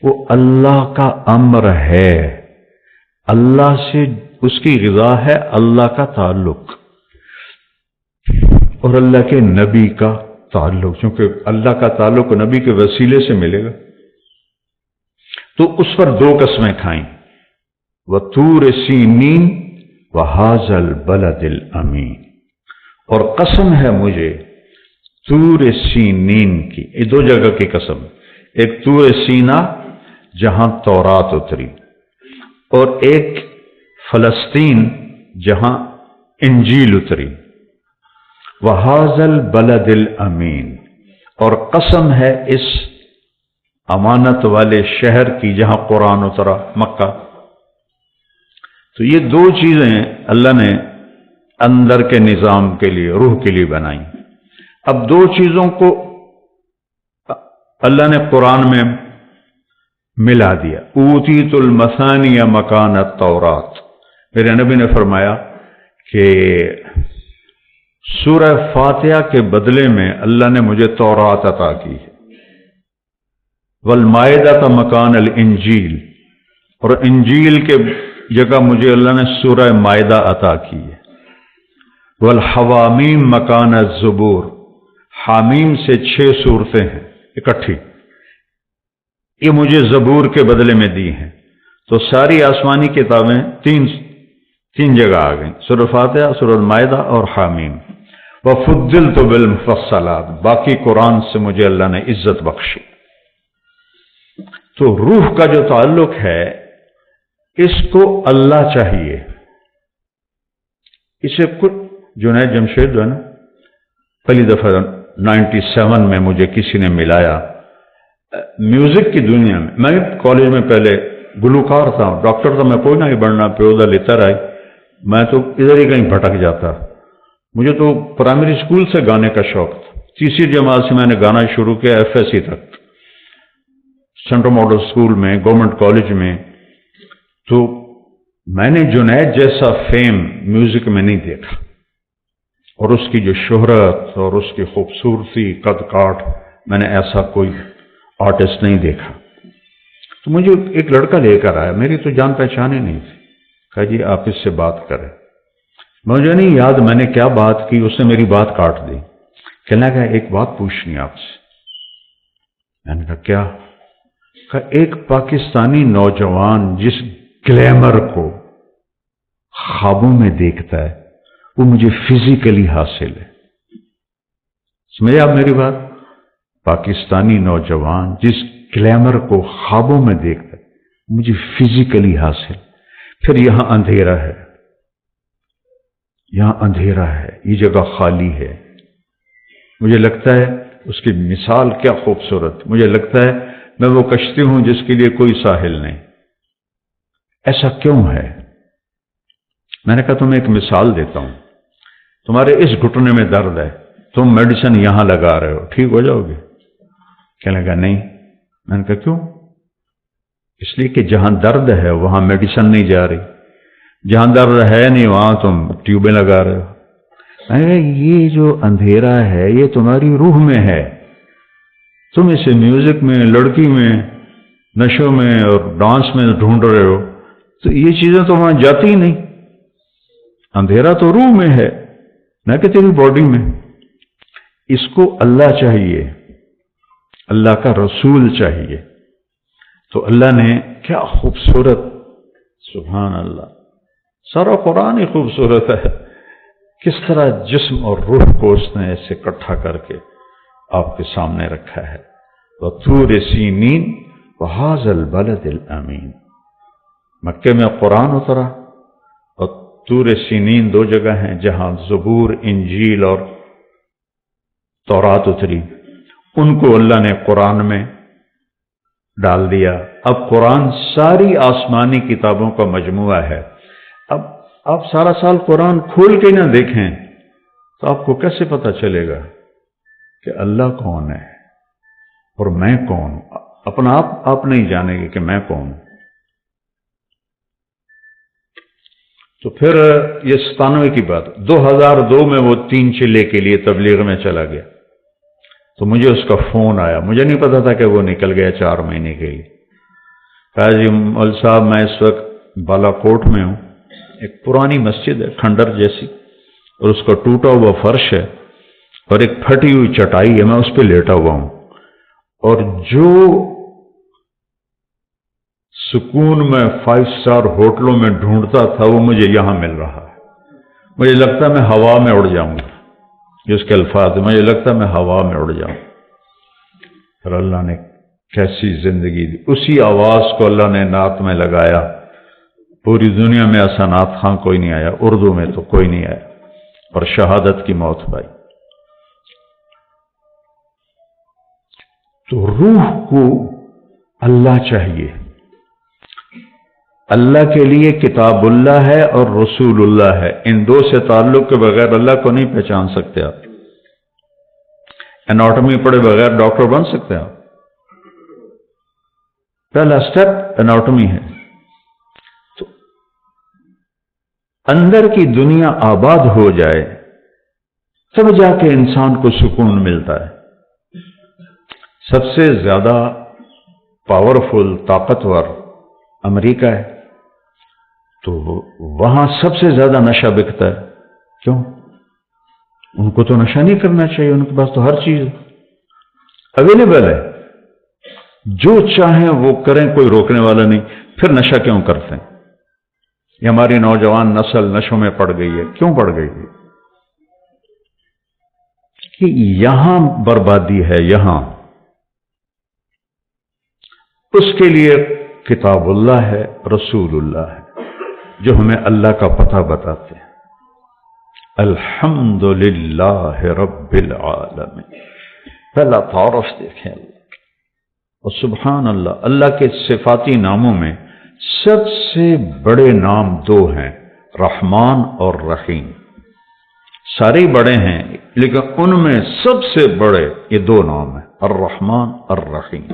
A: وہ اللہ کا امر ہے، اللہ سے اس کی غذا ہے، اللہ کا تعلق اور اللہ کے نبی کا تعلق. چونکہ اللہ کا تعلق نبی کے وسیلے سے ملے گا تو اس پر 2 قسمیں کھائیں، وَطُورِ سِینِین وَهَذَا الْبَلَدِ الْأَمِینِ. اور قسم ہے مجھے طور سینین کی. یہ 2 جگہ کی قسم، ایک طور سینا جہاں تورات اتری، اور ایک فلسطین جہاں انجیل اتری. وَهَذَا الْبَلَدِ الْأَمِینِ، اور قسم ہے اس امانت والے شہر کی جہاں قرآن اترا، مکہ. تو یہ 2 چیزیں اللہ نے اندر کے نظام کے لیے، روح کے لیے بنائی. اب 2 چیزوں کو اللہ نے قرآن میں ملا دیا. اوتیت المثانی مکان التورات. میرے نبی نے فرمایا کہ سورہ فاتحہ کے بدلے میں اللہ نے مجھے تورات عطا کی ہے. والمائدہ مکان الانجیل، اور انجیل کے جگہ مجھے اللہ نے سورہ مائدہ عطا کی ہے. والحوامیم مکان الزبور، حامیم سے 6 صورتیں ہیں اکٹھی، یہ مجھے زبور کے بدلے میں دی ہیں، تو ساری آسمانی کتابیں تین جگہ آ گئیں، سورہ فاتحہ، سورہ المائدہ اور حامیم۔ وَفُضِّلْتُ بِالْمُفَصَّلَاتِ، باقی قرآن سے مجھے اللہ نے عزت بخشی۔ تو روح کا جو تعلق ہے اس کو اللہ چاہیے، اسے کچھ جنید جمشید جو ہے نا، پہلی دفعہ 97 میں مجھے کسی نے ملایا میوزک کی دنیا میں، میں کالج میں پہلے گلوکار تھا، ڈاکٹر تھا، میں کوئی نہ ہی بننا، پیودہ لیتا رہا، میں تو ادھر ہی کہیں بھٹک جاتا۔ مجھے تو پرائمری اسکول سے گانے کا شوق تھا، تیسری جماعت سے میں نے گانا شروع کیا FSC تک، سینٹرل ماڈل اسکول میں، گورنمنٹ کالج میں۔ تو میں نے جنید جیسا فیم میوزک میں نہیں دیکھا، اور اس کی جو شہرت اور اس کی خوبصورتی، قد کاٹ، میں نے ایسا کوئی آرٹسٹ نہیں دیکھا۔ تو مجھے ایک لڑکا لے کر آیا، میری تو جان پہچان ہی نہیں تھی، کہا جی آپ اس سے بات کریں۔ مجھے نہیں یاد میں نے کیا بات کی، اس نے میری بات کاٹ دی، کہنے لگا ایک بات پوچھنی آپ سے۔ میں نے کہا کیا؟ کہا ایک پاکستانی نوجوان جس گلیمر کو خوابوں میں دیکھتا ہے وہ مجھے فزیکلی حاصل ہے۔ سمجھے آپ میری بات؟ پاکستانی نوجوان جس گلیمر کو خوابوں میں دیکھتا ہے مجھے فزیکلی حاصل۔ پھر یہاں اندھیرا ہے، یہاں اندھیرا ہے، یہ جگہ خالی ہے۔ مجھے لگتا ہے اس کی مثال کیا خوبصورت، مجھے لگتا ہے میں وہ کشتی ہوں جس کے لیے کوئی ساحل نہیں۔ ایسا کیوں ہے؟ میں نے کہا تمہیں ایک مثال دیتا ہوں، تمہارے اس گھٹنے میں درد ہے، تم میڈیسن یہاں لگا رہے ہو، ٹھیک ہو جاؤ گے؟ کہنے لگا نہیں۔ میں نے کہا کیوں؟ اس لیے کہ جہاں درد ہے وہاں میڈیسن نہیں جا رہی، جہاں درد ہے نہیں وہاں تم ٹیوبیں لگا رہے ہو۔ میں نے کہا یہ جو اندھیرا ہے یہ تمہاری روح میں ہے، تم اسے میوزک میں، لڑکی میں، نشوں میں اور ڈانس میں ڈھونڈ رہے ہو، تو یہ چیزیں تو وہاں جاتی ہی نہیں۔ اندھیرا تو روح میں ہے نہ کہ تیری باڈی میں۔ اس کو اللہ چاہیے، اللہ کا رسول چاہیے۔ تو اللہ نے کیا خوبصورت، سبحان اللہ، سارا قرآن ہی خوبصورت ہے، کس طرح جسم اور روح کو اس نے ایسے اکٹھا کر کے آپ کے سامنے رکھا ہے۔ وَطُورِ سِینِین وَهَٰذَا الْبَلَدِ الْأَمِینِ، مکے میں قرآن اترا، اور طور سینین 2 جگہ ہیں جہاں زبور، انجیل اور تورات اتری، ان کو اللہ نے قرآن میں ڈال دیا۔ اب قرآن ساری آسمانی کتابوں کا مجموعہ ہے۔ اب آپ سارا سال قرآن کھول کے نہ دیکھیں تو آپ کو کیسے پتہ چلے گا کہ اللہ کون ہے اور میں کون ہوں؟ اپنا آپ نہیں جانیں گے کہ میں کون ہوں۔ تو پھر یہ 97 کی بات، 2002 میں وہ 3 چلے کے لیے تبلیغ میں چلا گیا، تو مجھے اس کا فون آیا، مجھے نہیں پتا تھا کہ وہ نکل گیا 4 مہینے کے لیے۔ کہا جی مول صاحب میں اس وقت بالا کوٹ میں ہوں، ایک پرانی مسجد ہے کھنڈر جیسی، اور اس کا ٹوٹا ہوا فرش ہے اور ایک پھٹی ہوئی چٹائی ہے، میں اس پہ لیٹا ہوا ہوں، اور جو سکون میں 5 اسٹار ہوٹلوں میں ڈھونڈتا تھا وہ مجھے یہاں مل رہا ہے۔ مجھے لگتا ہے میں ہوا میں اڑ جاؤں گا، یہ اس کے الفاظ، مجھے لگتا ہے میں ہوا میں اڑ جاؤں۔ پھر اللہ نے کیسی زندگی دی، اسی آواز کو اللہ نے نعت میں لگایا۔ پوری دنیا میں ایسا نعت خاں کوئی نہیں آیا، اردو میں تو کوئی نہیں آیا، اور شہادت کی موت پائی۔ تو روح کو اللہ چاہیے، اللہ کے لیے کتاب اللہ ہے اور رسول اللہ ہے، ان 2 سے تعلق کے بغیر اللہ کو نہیں پہچان سکتے آپ۔ اناٹمی پڑھے بغیر ڈاکٹر بن سکتے ہیں آپ؟ پہلا سٹیپ اناٹمی ہے۔ تو اندر کی دنیا آباد ہو جائے تب جا کے انسان کو سکون ملتا ہے۔ سب سے زیادہ پاورفل، طاقتور امریکہ ہے، تو وہاں سب سے زیادہ نشہ بکتا ہے۔ کیوں؟ ان کو تو نشہ نہیں کرنا چاہیے، ان کے پاس تو ہر چیز اویلیبل ہے، جو چاہیں وہ کریں، کوئی روکنے والا نہیں، پھر نشہ کیوں کرتے ہیں؟ یہ ہماری نوجوان نسل نشوں میں پڑ گئی ہے، کیوں پڑ گئی ہے؟ کہ یہاں بربادی ہے، یہاں اس کے لیے کتاب اللہ ہے، رسول اللہ ہے، جو ہمیں اللہ کا پتہ بتاتے ہیں۔ الحمدللہ رب العالمین، پہلا تعارف دیکھیں اللہ، اور سبحان اللہ، اللہ کے صفاتی ناموں میں سب سے بڑے نام دو ہیں، رحمان اور رحیم۔ سارے بڑے ہیں لیکن ان میں سب سے بڑے یہ دو نام ہیں، الرحمن الرحیم۔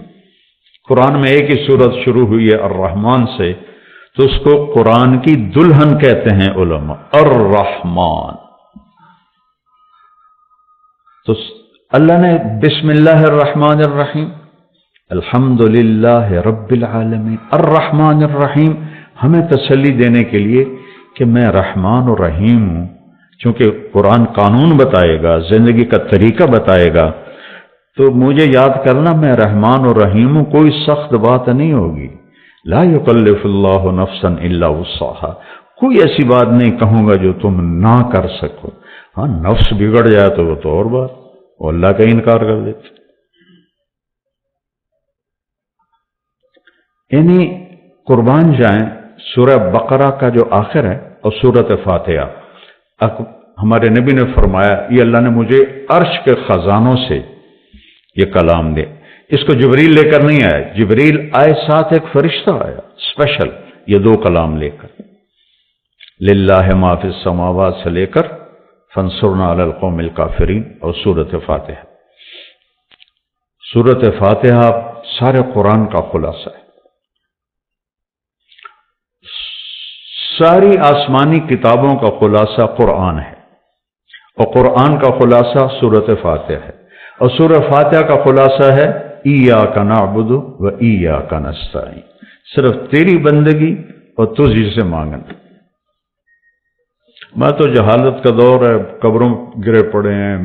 A: قرآن میں ایک ہی سورت شروع ہوئی ہے الرحمن سے، تو اس کو قرآن کی دلہن کہتے ہیں علماء، الرحمن۔ تو اللہ نے بسم اللہ الرحمن الرحیم، الحمدللہ رب العالمین، الرحمن الرحیم، ہمیں تسلی دینے کے لیے کہ میں رحمان و رحیم ہوں۔ چونکہ قرآن قانون بتائے گا، زندگی کا طریقہ بتائے گا، تو مجھے یاد کرنا میں رحمان و رحیم ہوں، کوئی سخت بات نہیں ہوگی۔ لا یکلف اللہ نفسا الا وسعہا، کوئی ایسی بات نہیں کہوں گا جو تم نہ کر سکو۔ ہاں نفس بگڑ جائے تو وہ تو اور بات، وہ اللہ کا انکار کر دیتے۔ یعنی قربان جائیں، سورہ بقرہ کا جو آخر ہے اور سورۃ فاتحہ، ہمارے نبی نے فرمایا یہ اللہ نے مجھے عرش کے خزانوں سے یہ کلام دے۔ اس کو جبریل لے کر نہیں آیا، جبریل آئے ساتھ ایک فرشتہ آیا اسپیشل، یہ دو کلام لے کر، للہ ما فی السماوات سے لے کر فانصرنا علی القوم الکافرین اور سورۃ فاتحہ۔ سورۃ فاتحہ سارے قرآن کا خلاصہ ہے، ساری آسمانی کتابوں کا خلاصہ قرآن ہے، اور قرآن کا خلاصہ سورۃ فاتحہ ہے، اور سورۃ فاتحہ کا خلاصہ ہے ایاک نعبد و ایاک نستعین، صرف تیری بندگی اور تجھ سے مانگنا۔ میں تو جہالت کا دور ہے، قبروں گرے پڑے ہیں،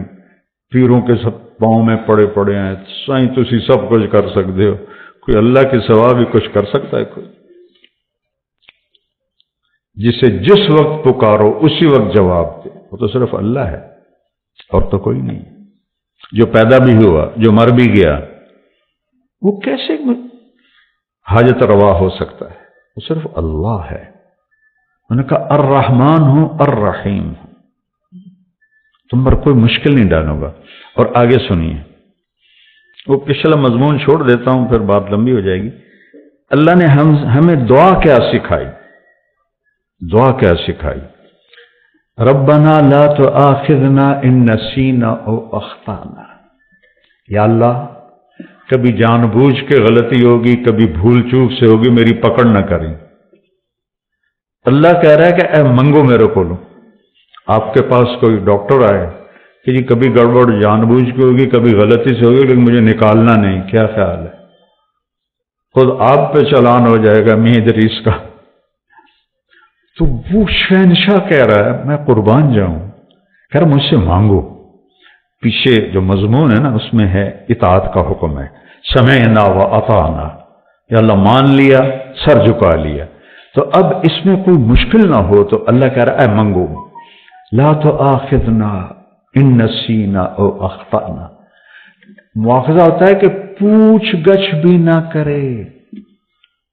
A: پیروں کے سب پاؤں میں پڑے ہیں، سائیں تسی سب کچھ کر سکتے ہو، کوئی اللہ کے سوا بھی کچھ کر سکتا ہے؟ کوئی جسے جس وقت پکارو اسی وقت جواب دے، وہ تو صرف اللہ ہے اور تو کوئی نہیں۔ جو پیدا بھی ہوا، جو مر بھی گیا، وہ کیسے حاجت روا ہو سکتا ہے؟ وہ صرف اللہ ہے۔ انہوں نے کہا الرحمن ہوں الرحیم ہوں، تم پر کوئی مشکل نہیں ڈالوں گا۔ اور آگے سنیے، وہ پچھلا مضمون چھوڑ دیتا ہوں پھر بات لمبی ہو جائے گی۔ اللہ نے ہمیں دعا کیا سکھائی، دعا کیا سکھائی؟ ربنا لا تؤاخذنا ان نسینا او اخطانا، یا اللہ کبھی جان بوجھ کے غلطی ہوگی، کبھی بھول چوک سے ہوگی، میری پکڑ نہ کریں۔ اللہ کہہ رہا ہے کہ اے منگو میرے کو لو۔ آپ کے پاس کوئی ڈاکٹر آئے کہ جی کبھی گڑبڑ جان بوجھ کے ہوگی، کبھی غلطی سے ہوگی، لیکن مجھے نکالنا نہیں، کیا خیال ہے؟ خود آپ پہ چلان ہو جائے گا میاں ادریس کا۔ تو وہ شہنشاہ کہہ رہا ہے میں قربان جاؤں، کہہ رہا مجھ سے مانگو۔ پیچھے جو مضمون ہے نا اس میں ہے اطاعت کا حکم ہے، سمعنا و اطعنا، یا اللہ مان لیا، سر جھکا لیا۔ تو اب اس میں کوئی مشکل نہ ہو تو اللہ کہہ رہا ہے اے منگو، لا تؤاخذنا ان نسینا او اخطانا۔ مواخذہ ہوتا ہے کہ پوچھ گچھ بھی نہ کرے،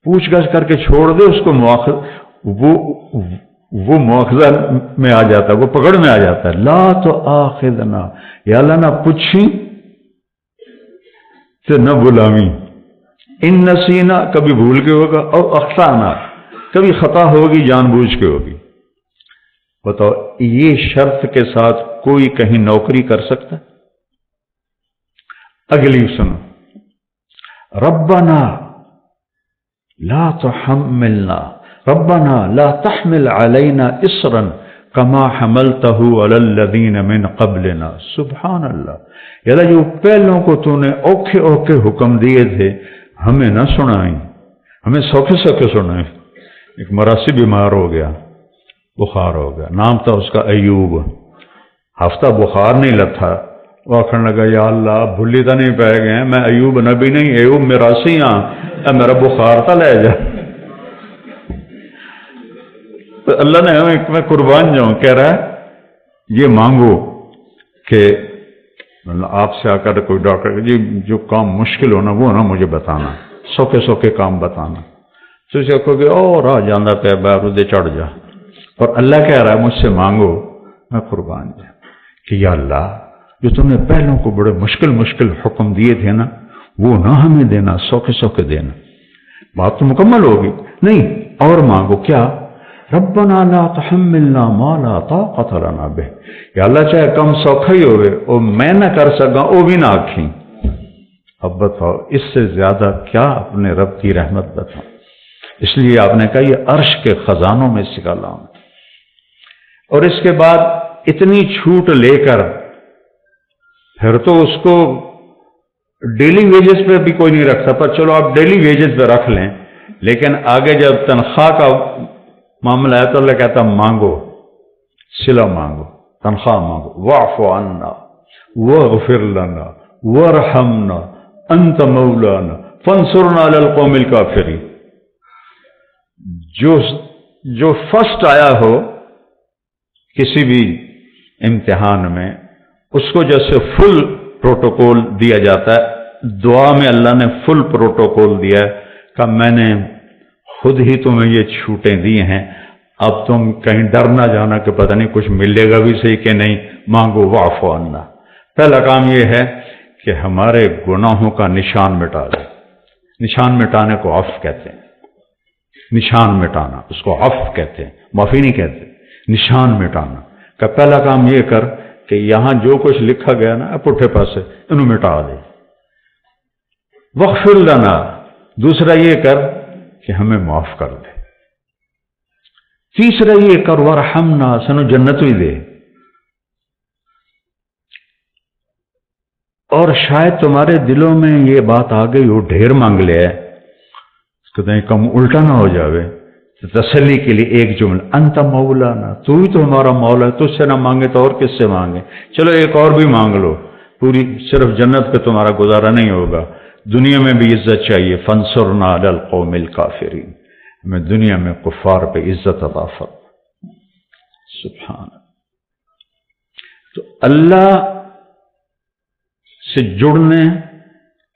A: پوچھ گچھ کر کے چھوڑ دے اس کو، وہ مواخذہ میں آ جاتا ہے، وہ پکڑ میں آ جاتا ہے۔ لا تؤاخذنا، یا اللہ نہ پوچھی تو نہ بلاویں، ان نسینا کبھی بھول کے ہوگا، او اخطانا کبھی خطا ہوگی، جان بوجھ کے ہوگی۔ بتاؤ یہ شرط کے ساتھ کوئی کہیں نوکری کر سکتا؟ اگلی سنو، ربنا لا تحملنا، ربنا لا تحمل علينا اصرا كما حملته على الذين من قبلنا۔ سبحان اللہ، یا اللہ جو پہلوں کو تو نے اوکھے اوکھے حکم دیے تھے ہمیں نہ سنائیں، ہمیں سوکھے سوکھے سنائیں۔ ایک مراسی بیمار ہو گیا، بخار ہو گیا، نام تھا اس کا ایوب، ہفتہ بخار نہیں لتھا، وہ آخر لگا یا اللہ بھلی تو نہیں پی گئے، میں ایوب نبی نہیں، ایوب میرا سی ہاں، اے میرا بخار تو لے جا۔ تو اللہ نے میں قربان جاؤں، کہہ رہا ہے یہ مانگو کہ آپ سے آ کر کوئی ڈاکٹر جی جو کام مشکل ہونا وہ نا مجھے بتانا، سوکھے سوکھے کام بتانا، تو اسے کہو کہ او راہ جانا پہ بارودے چڑھ جا، اور اللہ کہہ رہا ہے مجھ سے مانگو، میں قربان جاؤں کہ یا اللہ جو تم نے پہلوں کو بڑے مشکل مشکل حکم دیے تھے نا وہ نہ ہمیں دینا، سوکھے سوکھے دینا۔ بات تو مکمل ہوگی، نہیں اور مانگو، کیا؟ ربنا لا تحملنا ما لا طاقت لنا به، یا اللہ چاہے کم سوکھا ہی ہوئے اور میں نہ کر سکا وہ بھی نہ آکھیں۔ اب بتاؤ اس سے زیادہ کیا اپنے رب کی رحمت بتاؤ؟ اس لیے آپ نے کہا یہ عرش کے خزانوں میں سے نکالا ہوں۔ اور اس کے بعد اتنی چھوٹ لے کر پھر تو اس کو ڈیلی ویجز پہ بھی کوئی نہیں رکھتا، پر چلو آپ ڈیلی ویجز پہ رکھ لیں، لیکن آگے جب تنخواہ کا معاملہ ہے تو اللہ کہتا مانگو، صلہ مانگو، تنخواہ مانگو، واعف عنا واغفر لنا وارحمنا انت مولانا فانصرنا علی القوم الکافرین۔ جو فرسٹ آیا ہو کسی بھی امتحان میں اس کو جیسے فل پروٹوکول دیا جاتا ہے، دعا میں اللہ نے فل پروٹوکول دیا ہے کہ میں نے خود ہی تمہیں یہ چھوٹیں دی ہیں، اب تم کہیں ڈر نہ جانا کہ پتہ نہیں کچھ ملے گا بھی صحیح کہ نہیں، مانگو واعف عنا۔ پہلا کام یہ ہے کہ ہمارے گناہوں کا نشان مٹا دے۔ نشان مٹانے کو عفو کہتے ہیں، نشان مٹانا اس کو عفو کہتے ہیں، معافی نہیں کہتے، نشان مٹانا کا پہلا کام یہ کر کہ یہاں جو کچھ لکھا گیا نا پٹھے پاسے انہوں مٹا دے۔ واغفر لنا، دوسرا یہ کر کہ ہمیں معاف کر دے۔ تیسرا یہ کر ورحمنا، سنو جنت بھی دے۔ اور شاید تمہارے دلوں میں یہ بات آ گئی ہو ڈھیر مانگ لیا ہے، کہیں کم الٹا نہ ہو جاوے، تو تسلی کے لیے ایک جملہ انت مولانا، تو ہی تو ہمارا مولا ہے، تجھ سے نہ مانگے تو اور کس سے مانگے؟ چلو ایک اور بھی مانگ لو، پوری صرف جنت پہ تمہارا گزارا نہیں ہوگا، دنیا میں بھی عزت چاہیے، فانصرنا علی القوم الکافرین، ہمیں دنیا میں کفار پہ عزت عطا فرما۔ سبحان اللہ۔ تو اللہ سے جڑنے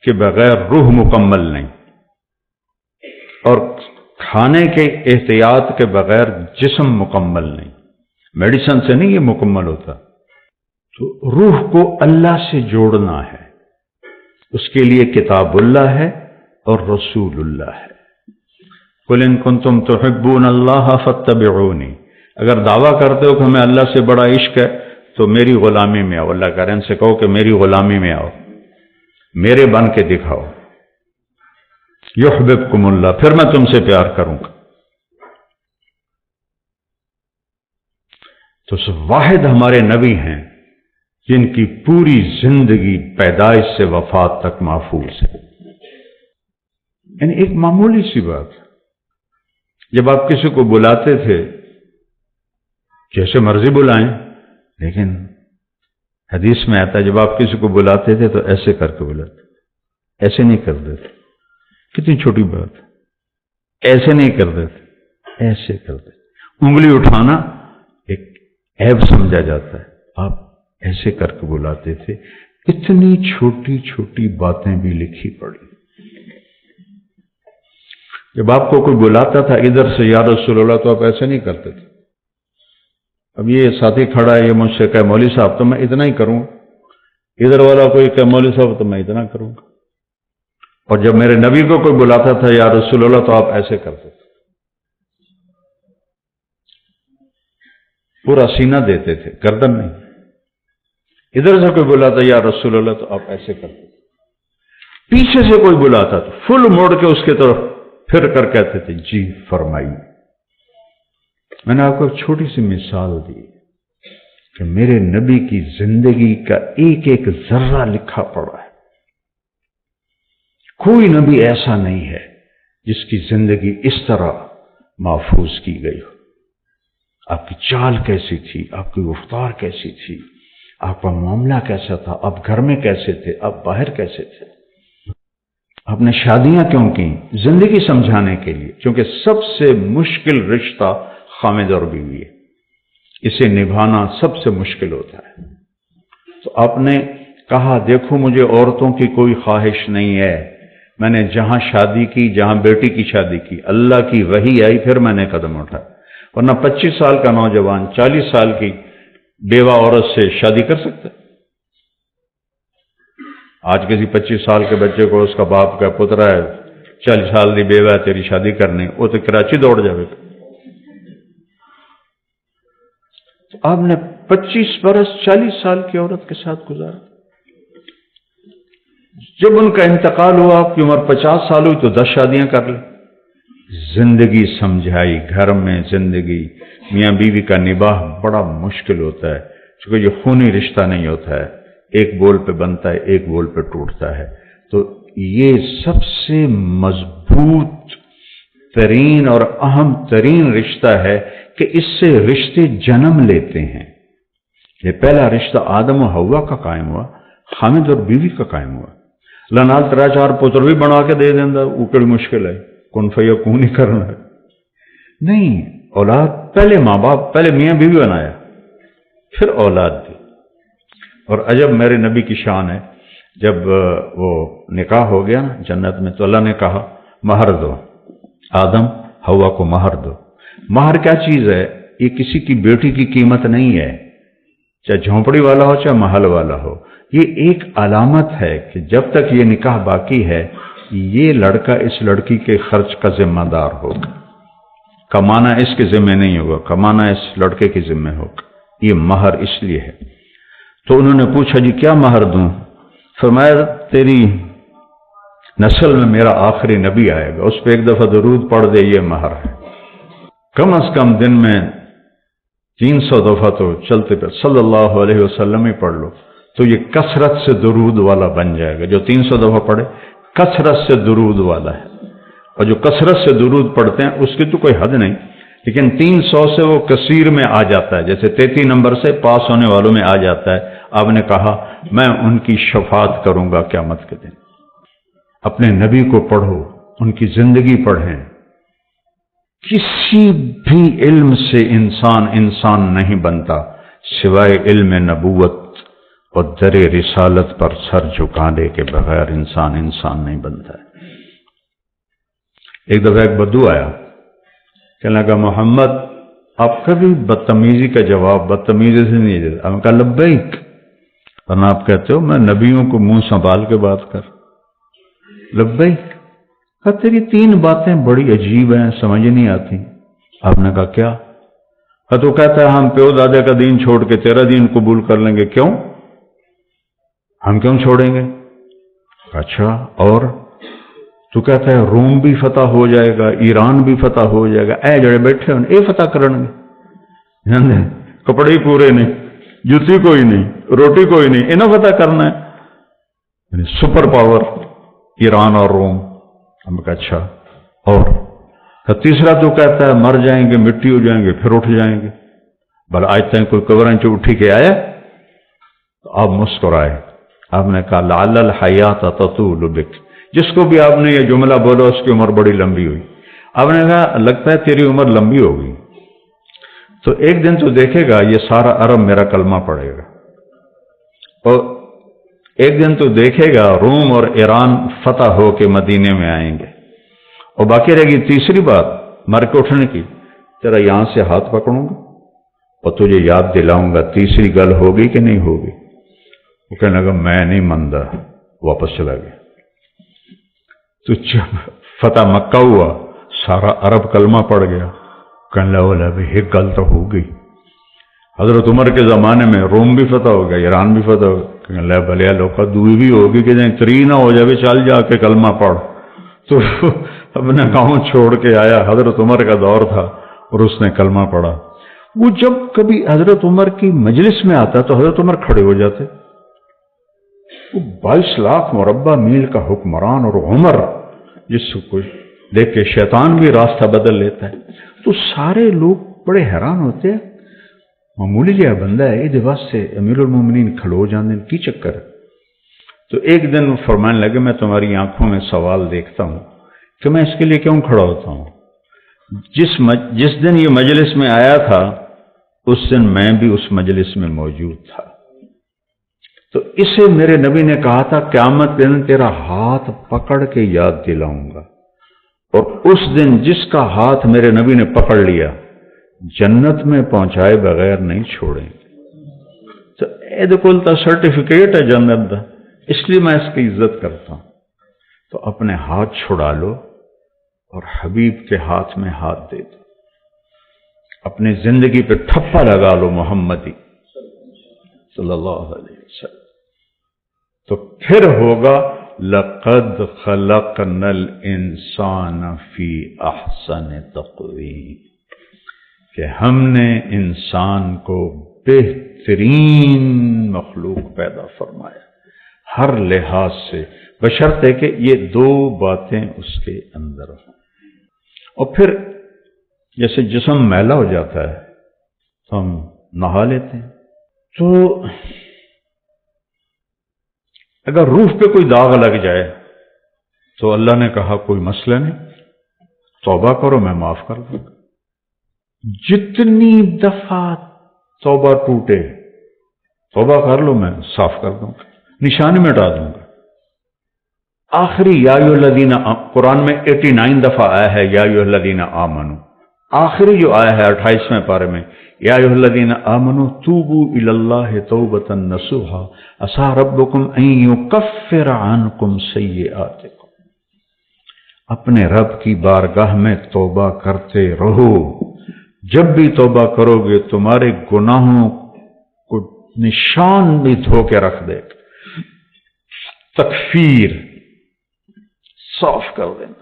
A: کے بغیر روح مکمل نہیں، اور کھانے کے احتیاط کے بغیر جسم مکمل نہیں، میڈیسن سے نہیں یہ مکمل ہوتا۔ تو روح کو اللہ سے جوڑنا ہے، اس کے لیے کتاب اللہ ہے اور رسول اللہ ہے۔ قل ان کنتم تحبون اللہ فاتبعونی، اگر دعویٰ کرتے ہو کہ ہمیں اللہ سے بڑا عشق ہے تو میری غلامی میں آؤ، اللہ کہہ رہے ہیں ان سے کہو کہ میری غلامی میں آؤ، میرے بن کے دکھاؤ، یحببکم اللہ، پھر میں تم سے پیار کروں گا۔ تو واحد ہمارے نبی ہیں جن کی پوری زندگی پیدائش سے وفات تک محفوظ ہے۔ یعنی ایک معمولی سی بات، جب آپ کسی کو بلاتے تھے جیسے مرضی بلائیں، لیکن حدیث میں آتا ہے جب آپ کسی کو بلاتے تھے تو ایسے کر کے بلاتے، ایسے نہیں کر دیتے۔ کتنی چھوٹی بات، ایسے نہیں کر دیتے، ایسے کر دیتے۔ انگلی اٹھانا ایک عیب سمجھا جاتا ہے، آپ ایسے کر کے بلاتے تھے۔ اتنی چھوٹی چھوٹی باتیں بھی لکھی پڑی۔ جب آپ کو کوئی بلاتا تھا ادھر سے یا رسول اللہ تو آپ ایسے نہیں کرتے تھے۔ اب یہ ساتھی کھڑا ہے، یہ مجھ سے کہے مولوی صاحب تو میں اتنا ہی کروں، ادھر والا کوئی کہے مولوی صاحب تو میں اتنا کروں گا۔ اور جب میرے نبی کو کوئی بلاتا تھا یا رسول اللہ تو آپ ایسے کرتے تھے، پورا سینہ دیتے تھے، گردن نہیں۔ ادھر سے کوئی بلاتا یا رسول اللہ تو آپ ایسے کرتے تھے۔ پیچھے سے کوئی بلاتا تو فل موڑ کے اس کی طرف پھر کر کہتے تھے جی فرمائیے۔ میں نے آپ کو ایک چھوٹی سی مثال دی کہ میرے نبی کی زندگی کا ایک ایک ذرہ لکھا پڑا ہے۔ کوئی نبی ایسا نہیں ہے جس کی زندگی اس طرح محفوظ کی گئی ہو۔ آپ کی چال کیسی تھی، آپ کی گفتار کیسی تھی، آپ کا معاملہ کیسا تھا، آپ گھر میں کیسے تھے، آپ باہر کیسے تھے، آپ نے شادیاں کیوں کی؟ زندگی سمجھانے کے لیے، کیونکہ سب سے مشکل رشتہ خامد اور بیوی ہے، اسے نبھانا سب سے مشکل ہوتا ہے۔ تو آپ نے کہا دیکھو مجھے عورتوں کی کوئی خواہش نہیں ہے، میں نے جہاں شادی کی، جہاں بیٹی کی شادی کی، اللہ کی وحی آئی پھر میں نے قدم اٹھایا، ورنہ 25 سال کا نوجوان 40 سال کی بیوہ عورت سے شادی کر سکتا ہے؟ آج کسی 25 سال کے بچے کو اس کا باپ کا پترا ہے 40 سال کی بیوہ ہے تیری شادی کرنی، وہ تو کراچی دوڑ جائے گا۔ تو آپ نے 25 برس 40 سال کی عورت کے ساتھ گزارا، جب ان کا انتقال ہوا، آپ کی عمر 50 سال ہوئی تو 10 شادیاں کر لی، زندگی سمجھائی۔ گھر میں زندگی میاں بیوی کا نباہ بڑا مشکل ہوتا ہے، کیونکہ یہ خونی رشتہ نہیں ہوتا ہے، ایک بول پہ بنتا ہے، ایک بول پہ ٹوٹتا ہے۔ تو یہ سب سے مضبوط ترین اور اہم ترین رشتہ ہے کہ اس سے رشتے جنم لیتے ہیں۔ یہ پہلا رشتہ آدم و حوا کا قائم ہوا، خامد اور بیوی کا قائم ہوا۔ اللہ نال 3-4 پتر بھی بنا کے دے دینا، وہ کڑی مشکل ہے، کن فیکون ہی کرنا ہے۔ نہیں، اولاد پہلے ماں باپ، پہلے میاں بیوی بنایا، پھر اولاد دی۔ اور عجب میرے نبی کی شان ہے، جب وہ نکاح ہو گیا نا جنت میں، تو اللہ نے کہا مہر دو، آدم حوا کو مہر دو۔ مہر کیا چیز ہے؟ یہ کسی کی بیٹی کی قیمت نہیں ہے، چاہے جھونپڑی والا ہو چاہے محل والا ہو، یہ ایک علامت ہے کہ جب تک یہ نکاح باقی ہے یہ لڑکا اس لڑکی کے خرچ کا ذمہ دار ہوگا، کمانا اس کے ذمہ نہیں ہوگا، کمانا اس لڑکے کے ذمہ ہوگا۔ یہ مہر اس لیے ہے۔ تو انہوں نے پوچھا جی کیا مہر دوں؟ فرمایا تیری نسل میں میرا آخری نبی آئے گا، اس پہ ایک دفعہ درود پڑھ دے، یہ مہر ہے۔ کم از کم دن میں 300 دفعہ تو چلتے پہ صلی اللہ علیہ وسلم ہی پڑھ لو، تو یہ کثرت سے درود والا بن جائے گا۔ جو 300 دفعہ پڑھے کثرت سے درود والا ہے، اور جو کثرت سے درود پڑھتے ہیں اس کی تو کوئی حد نہیں، لیکن 300 سے وہ کثیر میں آ جاتا ہے، جیسے 33 نمبر سے پاس ہونے والوں میں آ جاتا ہے۔ آپ نے کہا میں ان کی شفاعت کروں گا قیامت کے دن۔ اپنے نبی کو پڑھو، ان کی زندگی پڑھیں۔ کسی بھی علم سے انسان نہیں بنتا سوائے علم نبوت اور در رسالت پر سر جھکانے کے بغیر انسان نہیں بنتا ہے۔ ایک دفعہ ایک بدو آیا، کہنے لگا محمد آپ کبھی بدتمیزی کا جواب بدتمیزی سے نہیں دیتے۔ ہم کہا لبیک، ورنہ آپ کہتے ہو میں نبیوں کو منہ سنبھال کے بات کر۔ لبیک، کہا تیری 3 باتیں بڑی عجیب ہیں، سمجھ نہیں آتی۔ آپ نے کہا کیا؟ تو کہتا ہے ہم پیو دادے کا دین چھوڑ کے تیرا دین قبول کر لیں گے۔ کیوں؟ ہم کیوں چھوڑیں گے؟ اچھا اور؟ تو کہتا ہے روم بھی فتح ہو جائے گا، ایران بھی فتح ہو جائے گا، اے جڑے بیٹھے ہوں اے فتح کرن گے، کپڑے ہی پورے نہیں، جوتی کوئی نہیں، روٹی کوئی نہیں، انہیں فتح کرنا ہے، یعنی سپر پاور ایران اور روم۔ ہم کہا اچھا اور؟ تیسرا تو کہتا ہے مر جائیں گے، مٹی ہو جائیں گے، پھر اٹھ جائیں گے۔ بل آج تک کوئی قبریں چ اٹھی کے آیا؟ تو آپ مسکرائے۔ آپ نے کہا لعل الحیات تطول بک، جس کو بھی آپ نے یہ جملہ بولا اس کی عمر بڑی لمبی ہوئی۔ آپ نے کہا لگتا ہے تیری عمر لمبی ہوگی، تو ایک دن تو دیکھے گا یہ سارا عرب میرا کلمہ پڑھے گا، اور ایک دن تو دیکھے گا روم اور ایران فتح ہو کے مدینے میں آئیں گے، اور باقی رہے گی تیسری بات مر کے اٹھنے کی، تیرا یہاں سے ہاتھ پکڑوں گا اور تجھے یاد دلاؤں گا تیسری گل ہوگی کہ نہیں ہوگی۔ وہ کہنے لگا میں نہیں مانتا، واپس چلا گیا۔ تو جب فتح مکہ ہوا سارا عرب کلمہ پڑ گیا، کہنے لگا بھی ایک گل تو ہو گئی، حضرت عمر کے زمانے میں روم بھی فتح ہو گیا، ایران بھی فتح ہو گیا، کہنے لگا بھلیا لوکا دوئی بھی ہوگی کہ جائیں تری نہ ہو جائے، چل جا کے کلمہ پڑھ۔ تو اپنا گاؤں چھوڑ کے آیا، حضرت عمر کا دور تھا اور اس نے کلمہ پڑھا۔ وہ جب کبھی حضرت عمر کی مجلس میں آتا تو حضرت عمر کھڑے ہو جاتے۔ وہ 22 لاکھ مربع میل کا حکمران اور عمر جس کو دیکھ کے شیطان بھی راستہ بدل لیتا ہے، تو سارے لوگ بڑے حیران ہوتے ہیں معمولی جہا بندہ ہے، یہ واسطے امیر المومنین کھلو جانے کی چکر ہے۔ تو ایک دن وہ فرمانے لگے میں تمہاری آنکھوں میں سوال دیکھتا ہوں کہ میں اس کے لیے کیوں کھڑا ہوتا ہوں؟ جس دن یہ مجلس میں آیا تھا اس دن میں بھی اس مجلس میں موجود تھا، تو اسے میرے نبی نے کہا تھا قیامت دن تیرا ہاتھ پکڑ کے یاد دلاؤں گا، اور اس دن جس کا ہاتھ میرے نبی نے پکڑ لیا جنت میں پہنچائے بغیر نہیں چھوڑیں گے۔ تو یہ کل تو سرٹیفکیٹ ہے جنت کا، اس لیے میں اس کی عزت کرتا ہوں۔ تو اپنے ہاتھ چھڑا لو اور حبیب کے ہاتھ میں ہاتھ دے دو، اپنی زندگی پہ ٹھپا لگا لو محمدی صلی اللہ علیہ وسلم، تو پھر ہوگا لقد خلقنا الانسان فی احسن تقویم، کہ ہم نے انسان کو بہترین مخلوق پیدا فرمایا ہر لحاظ سے، بشرطے کہ یہ دو باتیں اس کے اندر ہوں۔ اور پھر جیسے جسم میلا ہو جاتا ہے تو ہم نہا لیتے ہیں، تو اگر روح پہ کوئی داغ لگ جائے تو اللہ نے کہا کوئی مسئلہ نہیں، توبہ کرو میں معاف کر دوں گا۔ جتنی دفعہ توبہ ٹوٹے توبہ کر لو میں صاف کر دوں گا، نشانی مٹا دوں گا۔ آخری یا ایھا الذین، قرآن میں 89 دفعہ آیا ہے یا ایھا الذین آمنو، آخری جو آیا ہے 28ویں پارے میں یا ایھا الذین آمنو توبوا الی اللہ توبۃ نصوحا عسیٰ ربکم ان یکفر عنکم سیئاتکم، اپنے رب کی بارگاہ میں توبہ کرتے رہو، جب بھی توبہ کرو گے تمہارے گناہوں کو نشان بھی دھو کے رکھ دے گا، تکفیر صاف کر دینا،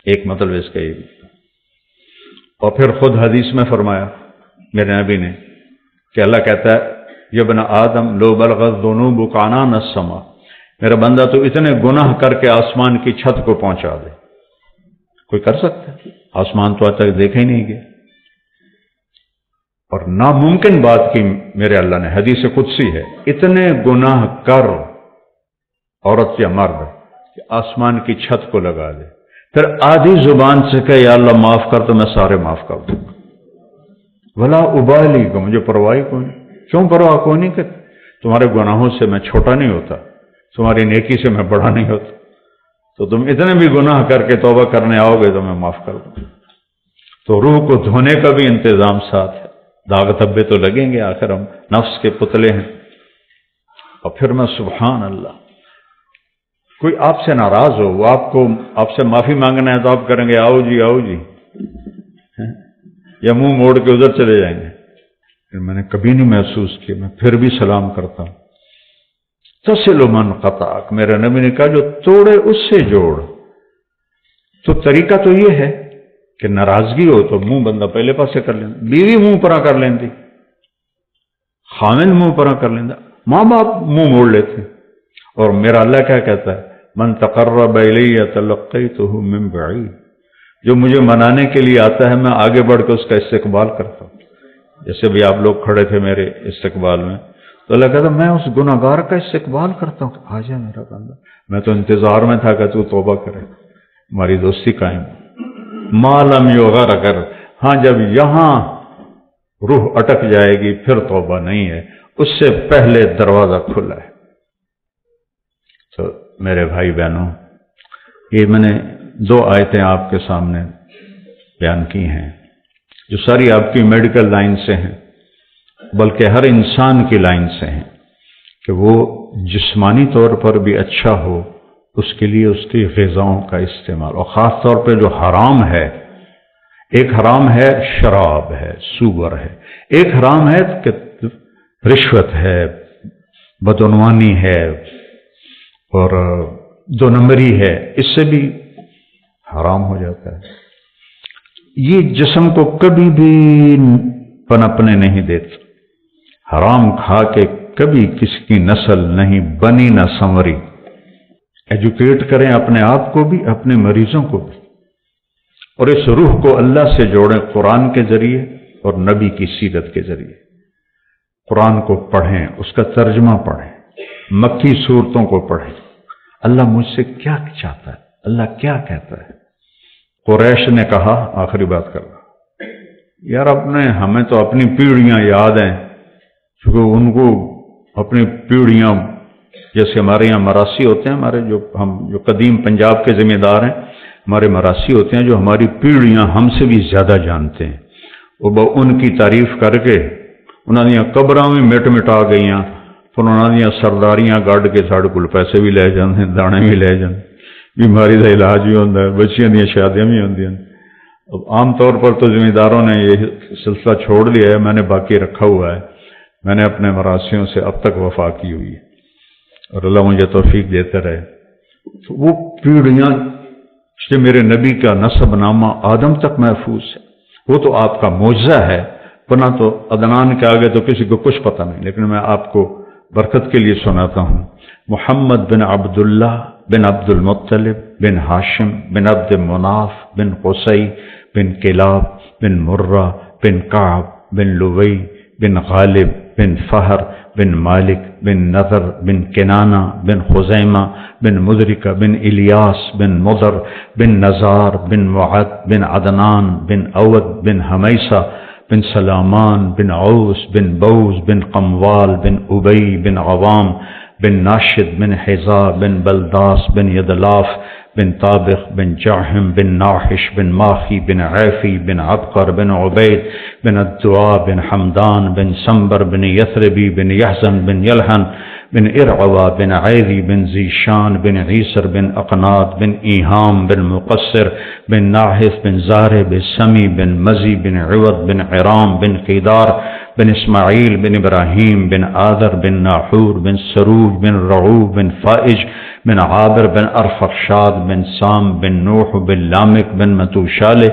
A: ایک مطلب اس کا یہ بھی۔ اور پھر خود حدیث میں فرمایا میرے نبی نے کہ اللہ کہتا ہے یا ابن آدم لو بلغت ذنوبک عنان السماء، میرا بندہ تو اتنے گناہ کر کے آسمان کی چھت کو پہنچا دے، کوئی کر سکتا ہے؟ آسمان تو آج تک دیکھا ہی نہیں گیا، اور ناممکن بات کی میرے اللہ نے، حدیث قدسی ہے، اتنے گناہ کر عورت یا مرد کہ آسمان کی چھت کو لگا دے، پھر آدھی زبان سے کہ یا اللہ معاف کر، تو میں سارے معاف کر دوں گا، ولا ابالی، کو مجھے پرواہ کوئی نہیں، کیوں پرواہ کوئی نہیں کہ تمہارے گناہوں سے میں چھوٹا نہیں ہوتا، تمہاری نیکی سے میں بڑا نہیں ہوتا، تو تم اتنے بھی گناہ کر کے توبہ کرنے آؤ گے تو میں معاف کر دوں گا۔ تو روح کو دھونے کا بھی انتظام ساتھ ہے، داغ دھبے تو لگیں گے، آخر ہم نفس کے پتلے ہیں۔ اور پھر میں سبحان اللہ، کوئی آپ سے ناراض ہو، وہ آپ سے معافی مانگنا ہے تو آپ کریں گے آؤ جی آؤ جی، یا منہ موڑ کے ادھر چلے جائیں گے۔ میں نے کبھی نہیں محسوس کیا، میں پھر بھی سلام کرتا ہوں۔ تصل من قطعک، میرے نبی نے کہا جو توڑے اس سے جوڑ۔ تو طریقہ تو یہ ہے کہ ناراضگی ہو تو منہ بندہ پہلے پاسے کر لینا، بیوی منہ پرا کر لیندی، خامن منہ پرا کر لینا، ماں باپ منہ موڑ لیتے۔ اور میرا اللہ کیا کہتا ہے من تقرب الی تلقیتہ من بعید، جو مجھے منانے کے لیے آتا ہے میں آگے بڑھ کے اس کا استقبال کرتا ہوں۔ جیسے بھی آپ لوگ کھڑے تھے میرے استقبال میں تو اللہ کہتا میں اس گناہ گار کا استقبال کرتا ہوں، آ جا میرا بندہ، میں تو انتظار میں تھا کہ تو توبہ کرے، ہماری دوستی قائم۔ ما لم یغرغر، ہاں جب یہاں روح اٹک جائے گی پھر توبہ نہیں ہے، اس سے پہلے دروازہ کھلا ہے۔ تو میرے بھائی بہنوں، یہ میں نے 2 آیتیں آپ کے سامنے بیان کی ہیں جو ساری آپ کی میڈیکل لائن سے ہیں، بلکہ ہر انسان کی لائن سے ہیں، کہ وہ جسمانی طور پر بھی اچھا ہو، اس کے لیے اس کی غذاؤں کا استعمال، اور خاص طور پہ جو حرام ہے، ایک حرام ہے شراب ہے، سوگر ہے، ایک حرام ہے کہ رشوت ہے، بدعنوانی ہے، اور 2 نمبری ہے، اس سے بھی حرام ہو جاتا ہے۔ یہ جسم کو کبھی بھی پنپنے نہیں دیتا، حرام کھا کے کبھی کسی کی نسل نہیں بنی نہ سنوری۔ ایجوکیٹ کریں اپنے آپ کو بھی، اپنے مریضوں کو بھی، اور اس روح کو اللہ سے جوڑیں قرآن کے ذریعے اور نبی کی سیرت کے ذریعے۔ قرآن کو پڑھیں، اس کا ترجمہ پڑھیں، مکی صورتوں کو پڑھیں۔ اللہ مجھ سے کیا چاہتا ہے، اللہ کیا کہتا ہے؟ قریش نے کہا، آخری بات کر رہا، یار ہمیں تو اپنی پیڑھیاں یاد ہیں، کیونکہ ان کو اپنی پیڑھیاں، جیسے ہمارے یہاں مراسی ہوتے ہیں، ہمارے جو قدیم پنجاب کے ذمہ دار ہیں، ہمارے مراسی ہوتے ہیں جو ہماری پیڑھیاں ہم سے بھی زیادہ جانتے ہیں، وہ ان کی تعریف کر کے انہوں نے قبراں بھی مٹا گئی، پھر انہوں نے سرداریاں گڈ کے ساڑھے کل پیسے بھی لے جاندے، دانے بھی لے جاندے، بیماری کا علاج بھی ہوتا ہے، بچیاں دیا شادیاں بھی ہوندی ہیں۔ اب عام طور پر تو ذمہ داروں نے یہ سلسلہ چھوڑ لیا ہے، میں نے باقی رکھا ہوا ہے، میں نے اپنے مراسیوں سے اب تک وفا کی ہوئی ہے، اور اللہ مجھے توفیق دیتے رہے۔ تو وہ پیڑھیاں سے میرے نبی کا نسب نامہ آدم تک محفوظ ہے، وہ تو آپ کا معجزہ ہے، ورنہ تو عدنان کے آگے تو کسی کو کچھ پتہ نہیں، لیکن میں آپ کو برکت کے لیے سناتا ہوں۔ محمد بن عبداللہ بن عبد المطلب بن ہاشم بن عبد مناف بن قصی بن کلاب بن مرہ بن کعب بن لوی بن غالب بن فہر بن مالک بن نذر بن کنانہ بن خزیمہ بن مدرکہ بن الیاس بن مضر بن نزار بن معد بن عدنان بن اود بن حمیسہ بن سلامان بن عوس بن بوز بن قموال بن ابی بن عوام بن ناشد بن حزا بن بلداس بن یدلاف بن طابخ بن جاحم بن ناحش بن ماخی بن عیفی بن عبقر بن عبید بن الدعاء بن حمدان بن سنبر بن یثربی بن یحزن بن یلحن بن ارعوا بن عیذی بن زیشان بن عیسر بن اقناد بن ایہام بن مقصر بن ناحف بن زارع بن سمی بن مزی بن عوض بن عرام بن قیدار بن اسماعیل بن ابراہیم بن آذر بن ناحور بن سروج بن رعوب بن فائج بن عابر بن ارفخشاد بن سام بن نوح بن لامک بن متوشالہ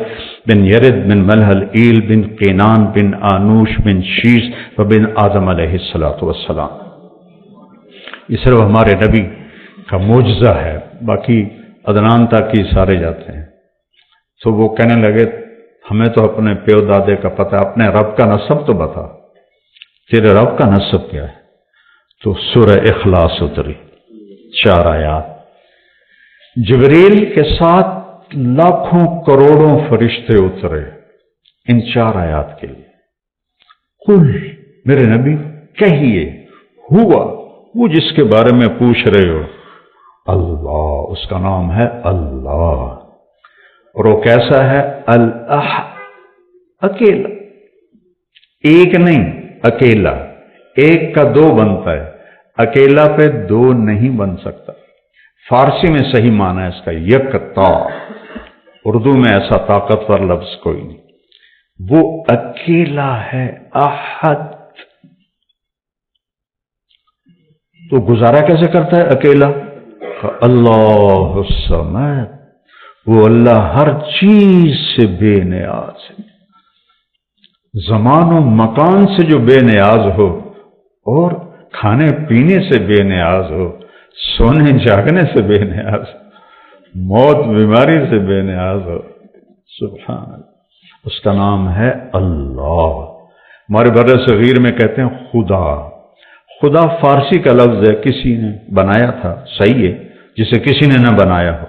A: بن یرد بن ملحل ایل بن قینان بن آنوش بن شیس و بن آدم علیہ السلام۔ یہ صرف ہمارے نبی کا معجزہ ہے، باقی عدنان تک ہی سارے جاتے ہیں۔ تو وہ کہنے لگے ہمیں تو اپنے پیو دادے کا پتہ، اپنے رب کا نسب تو بتا، تیرے رب کا نسب کیا ہے؟ تو سورہ اخلاص اتری، 4 آیات، جبریل کے ساتھ لاکھوں کروڑوں فرشتے اترے ان 4 آیات کے لیے۔ قل، میرے نبی کہیے، ہوا، وہ جس کے بارے میں پوچھ رہے ہو، اللہ، اس کا نام ہے اللہ، اور وہ کیسا ہے؟ الاحد، اکیلا، ایک نہیں، اکیلا، ایک کا 2 بنتا ہے، اکیلا پہ 2 نہیں بن سکتا۔ فارسی میں صحیح معنی ہے اس کا یکتا، اردو میں ایسا طاقتور لفظ کوئی نہیں، وہ اکیلا ہے، احد۔ تو گزارا کیسے کرتا ہے اکیلا؟ اللہ الصمد، وہ اللہ ہر چیز سے بے نیاز ہے، زمان و مکان سے جو بے نیاز ہو، اور کھانے پینے سے بے نیاز ہو، سونے جاگنے سے بے نیاز ہو، موت بیماری سے بے نیاز ہو، سبحان اللہ، اس کا نام ہے اللہ۔ ہمارے بر صغیر میں کہتے ہیں خدا، خدا فارسی کا لفظ ہے، کسی نے بنایا تھا، صحیح ہے، جسے کسی نے نہ بنایا ہو،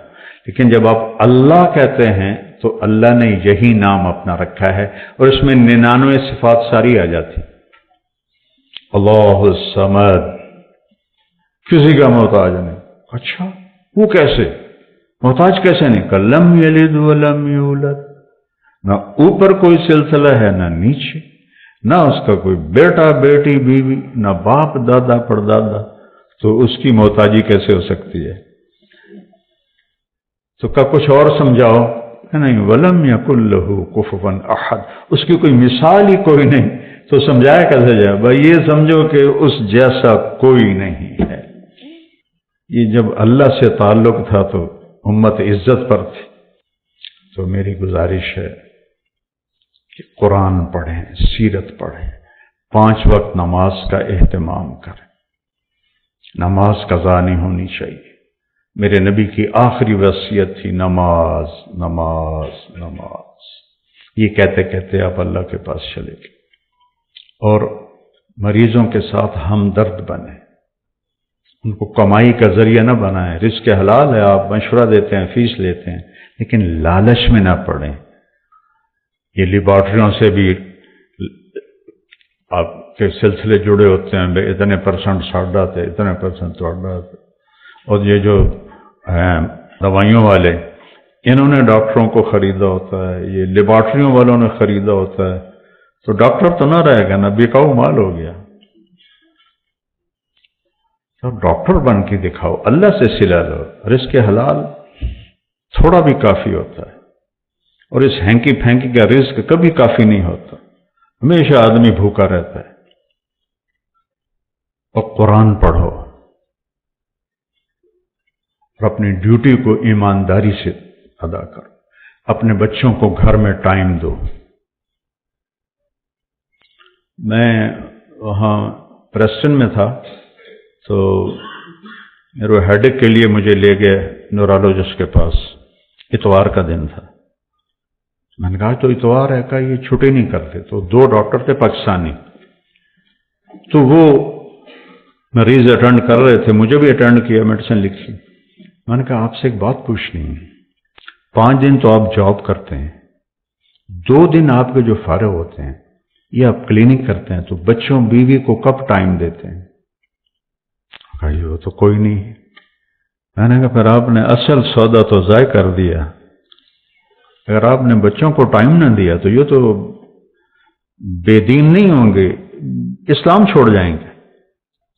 A: لیکن جب آپ اللہ کہتے ہیں تو اللہ نے یہی نام اپنا رکھا ہے، اور اس میں 99 صفات ساری آ جاتی۔ اللہ الصمد، کسی کا محتاج نہیں۔ اچھا، وہ کیسے محتاج کیسے نہیں؟ لم یلد ولم یولد، نہ اوپر کوئی سلسلہ ہے نہ نیچے، نہ اس کا کوئی بیٹا بیٹی بیوی، نہ باپ دادا پردادا، تو اس کی محتاجی کیسے ہو سکتی ہے؟ تو کچھ اور سمجھاؤ، نہیں، ولم یکن لہ کفوا احد، اس کی کوئی مثال ہی کوئی نہیں، تو سمجھایا کیسے جائے؟ بھائی یہ سمجھو کہ اس جیسا کوئی نہیں ہے۔ یہ جب اللہ سے تعلق تھا تو امت عزت پر تھی۔ تو میری گزارش ہے کہ قرآن پڑھیں، سیرت پڑھیں، 5 وقت نماز کا اہتمام کریں، نماز قضا نہیں ہونی چاہیے۔ میرے نبی کی آخری وصیت تھی نماز نماز نماز، یہ کہتے کہتے آپ اللہ کے پاس چلے گئے۔ اور مریضوں کے ساتھ ہمدرد بنیں، ان کو کمائی کا ذریعہ نہ بنائیں۔ رزق حلال ہے، آپ مشورہ دیتے ہیں، فیس لیتے ہیں، لیکن لالچ میں نہ پڑیں۔ یہ لیبارٹریوں سے بھی آپ کے سلسلے جڑے ہوتے ہیں، اتنے پرسنٹ ساڑھا تھے، اتنے پرسنٹ تھوڑا تھے، اور یہ جو دوائیوں والے، انہوں نے ڈاکٹروں کو خریدا ہوتا ہے، یہ لیبارٹریوں والوں نے خریدا ہوتا ہے، تو ڈاکٹر تو نہ رہے گا نا، بکاؤ مال ہو گیا۔ تو ڈاکٹر بن کے دکھاؤ، اللہ سے صلہ لو۔ رزق حلال تھوڑا بھی کافی ہوتا ہے، اور اس ہینکی پھینکی کا رزق کبھی کافی نہیں ہوتا، ہمیشہ آدمی بھوکا رہتا ہے۔ اور قرآن پڑھو اور اپنی ڈیوٹی کو ایمانداری سے ادا کرو، اپنے بچوں کو گھر میں ٹائم دو۔ میں وہاں پریسٹن میں تھا، تو میرے ہیڈیک کے لیے مجھے لے گئے نیورولوجسٹ کے پاس، اتوار کا دن تھا۔ میں نے کہا تو اتوار ہے، کہا یہ چھٹی نہیں کرتے۔ تو 2 ڈاکٹر تھے پاکستانی، تو وہ مریض اٹینڈ کر رہے تھے، مجھے بھی اٹینڈ کیا، میڈیسن لکھی۔ میں نے کہا آپ سے ایک بات پوچھنی ہے، 5 دن تو آپ جاب کرتے ہیں، 2 دن آپ کے جو فارغ ہوتے ہیں یہ آپ کلینک کرتے ہیں، تو بچوں بیوی کو کب ٹائم دیتے ہیں؟ کہا یہ تو کوئی نہیں ہے۔ میں نے کہا پھر آپ نے اصل سودا تو ضائع کر دیا، اگر آپ نے بچوں کو ٹائم نہ دیا تو یہ تو بے دین نہیں ہوں گے، اسلام چھوڑ جائیں گے۔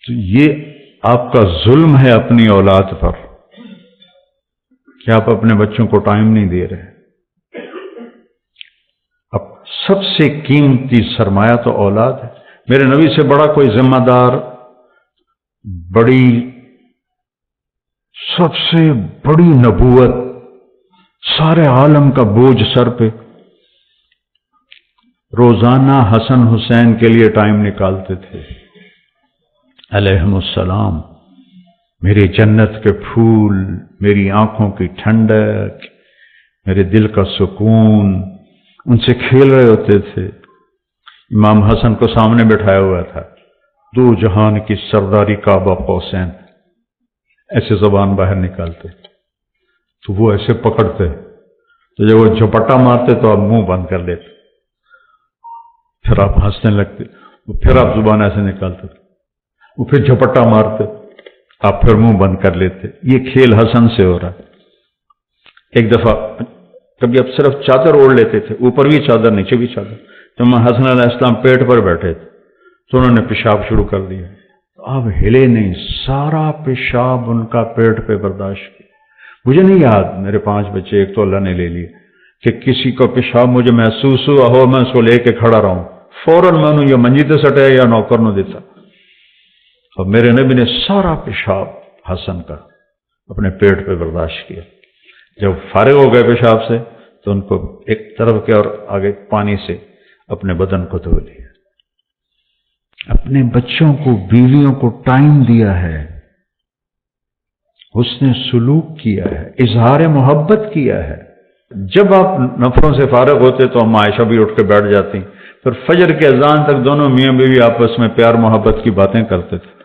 A: تو یہ آپ کا ظلم ہے اپنی اولاد پر کہ آپ اپنے بچوں کو ٹائم نہیں دے رہے۔ اب سب سے قیمتی سرمایہ تو اولاد ہے۔ میرے نبی سے بڑا کوئی ذمہ دار، بڑی، سب سے بڑی نبوت، سارے عالم کا بوجھ سر پہ، روزانہ حسن حسین کے لیے ٹائم نکالتے تھے علیہم السلام، میری جنت کے پھول، میری آنکھوں کی ٹھنڈک، میرے دل کا سکون، ان سے کھیل رہے ہوتے تھے۔ امام حسن کو سامنے بٹھایا ہوا تھا، 2 جہان کی سرداری کعبہ قوسین، ایسے زبان باہر نکالتے تو وہ ایسے پکڑتے، تو جب وہ جھپٹا مارتے تو آپ منہ بند کر لیتے، پھر آپ ہنسنے لگتے، پھر آپ زبان ایسے نکالتے، وہ پھر جھپٹا مارتے، آپ پھر منہ بند کر لیتے۔ یہ کھیل حسن سے ہو رہا ہے۔ ایک دفعہ کبھی آپ صرف چادر اوڑھ لیتے تھے، اوپر بھی چادر نیچے بھی چادر، تو حسن علیہ السلام پیٹ پر بیٹھے تھے تو انہوں نے پیشاب شروع کر دیا، آپ ہلے نہیں، سارا پیشاب ان کا پیٹ پہ برداشت کیا۔ مجھے نہیں یاد، میرے 5 بچے، ایک تو اللہ نے لے لیے، کہ کسی کو پیشاب مجھے محسوس ہوا ہو میں اس کو لے کے کھڑا رہوں، فوراً میں انہوں یا منجی تے سٹے یا نوکر نو دیتا۔ اور میرے نبی نے سارا پیشاب حسن کا اپنے پیٹ پہ برداشت کیا۔ جب فارغ ہو گئے پیشاب سے تو ان کو ایک طرف کے اور آگے پانی سے اپنے بدن کو دھو لیا۔ اپنے بچوں کو، بیویوں کو ٹائم دیا ہے، حسن سلوک کیا ہے، اظہار محبت کیا ہے۔ جب آپ نفروں سے فارغ ہوتے تو ہم عائشہ بھی اٹھ کے بیٹھ جاتی، پھر فجر کے اذان تک دونوں میاں بیوی آپس میں پیار محبت کی باتیں کرتے تھے۔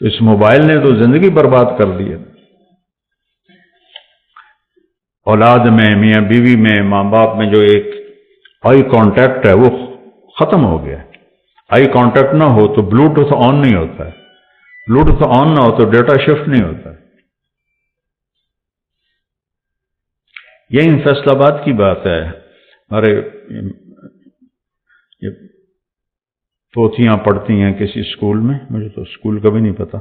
A: تو اس موبائل نے تو زندگی برباد کر دی ہے۔ اولاد میں، میاں بیوی میں، ماں باپ میں جو ایک آئی کانٹیکٹ ہے وہ ختم ہو گیا ہے۔ آئی کانٹیکٹ نہ ہو تو بلوٹوتھ آن نہیں ہوتا ہے، بلوٹوتھ آن نہ ہو تو ڈیٹا شفٹ نہیں ہوتا ہے۔ یہی فیصل آباد کی بات ہے، ہمارے پوتیاں پڑھتی ہیں کسی اسکول میں، مجھے تو اسکول کا بھی نہیں پتا،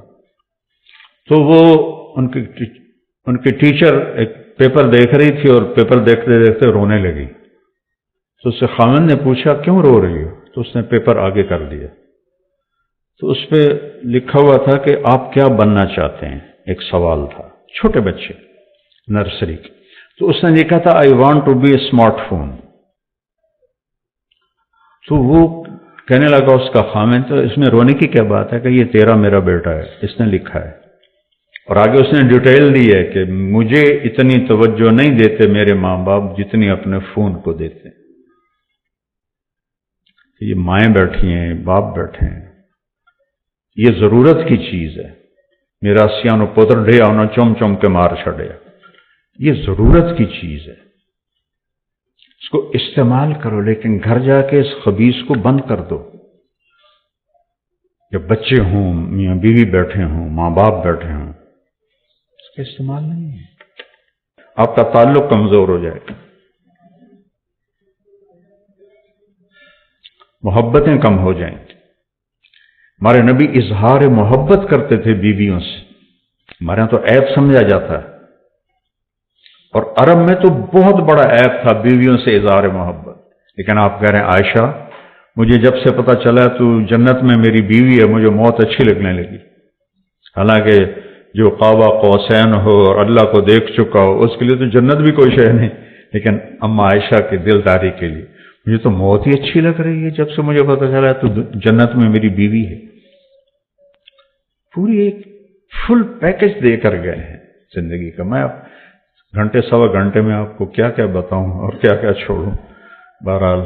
A: تو وہ ان کی ٹیچر ایک پیپر دیکھ رہی تھی اور پیپر دیکھتے دیکھتے رونے لگی، تو اس سے خاوند نے پوچھا کیوں رو رہی ہو؟ تو اس نے پیپر آگے کر دیا، تو اس پہ لکھا ہوا تھا کہ آپ کیا بننا چاہتے ہیں، ایک سوال تھا، چھوٹے بچے نرسری کے، تو اس نے لکھا تھا I want to be a smart phone. تو وہ کہنے لگا اس کا خامن، تو اس میں رونے کی کیا بات ہے کہ یہ تیرا میرا بیٹا ہے، اس نے لکھا ہے، اور آگے اس نے ڈیٹیل دی ہے کہ مجھے اتنی توجہ نہیں دیتے میرے ماں باپ جتنی اپنے فون کو دیتے۔ یہ مائیں بیٹھی ہیں، باپ بیٹھے ہیں، یہ ضرورت کی چیز ہے۔ میرا سیانو پتر ڈے آنا چم چم کے مار چھڑیا، یہ ضرورت کی چیز ہے، اس کو استعمال کرو، لیکن گھر جا کے اس خبیث کو بند کر دو۔ جب بچے ہوں، میاں بیوی بیٹھے ہوں، ماں باپ بیٹھے ہوں، اس کا استعمال نہیں ہے، آپ کا تعلق کمزور ہو جائے گا، محبتیں کم ہو جائیں گی۔ ہمارے نبی اظہار محبت کرتے تھے بیویوں سے، ہمارے یہاں تو عیب سمجھا جاتا ہے، اور عرب میں تو بہت بڑا عیب تھا بیویوں سے اظہار محبت۔ لیکن آپ کہہ رہے ہیں عائشہ مجھے جب سے پتہ چلا تو جنت میں میری بیوی ہے، مجھے موت اچھی لگنے لگی، حالانکہ جو قاب قوسین ہو اور اللہ کو دیکھ چکا ہو اس کے لیے تو جنت بھی کوئی شے نہیں، لیکن اما عائشہ کی دلداری کے لیے مجھے تو موت ہی اچھی لگ رہی ہے جب سے مجھے پتہ چلا تو جنت میں میری بیوی ہے۔ پوری ایک فل پیکج دے کر گئے ہیں زندگی کا۔ میں گھنٹے سوا گھنٹے میں آپ کو کیا کیا بتاؤں اور کیا کیا چھوڑوں۔ بہرحال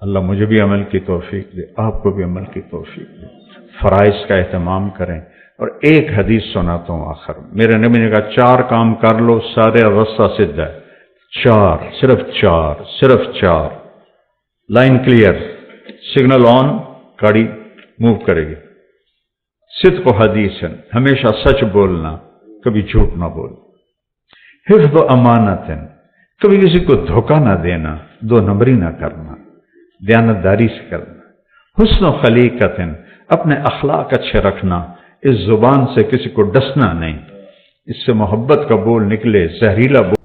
A: اللہ مجھے بھی عمل کی توفیق دے، آپ کو بھی عمل کی توفیق دے، فرائض کا اہتمام کریں۔ اور ایک حدیث سناتا ہوں آخر، میرے نبی نے کہا 4 کام کر لو سارے رستہ سدھ ہے، 4، صرف 4، لائن کلیئر، سگنل آن، گاڑی موو کرے گی۔ صدق و حدیث، ہمیشہ سچ بولنا، کبھی جھوٹ نہ بولنا۔ حفظ و امانت، کبھی کسی کو دھوکہ نہ دینا، 2 نمبری نہ کرنا، دیانتداری سے کرنا۔ حسن و خلیقت، اپنے اخلاق اچھے رکھنا، اس زبان سے کسی کو ڈسنا نہیں، اس سے محبت کا بول نکلے، زہریلا بول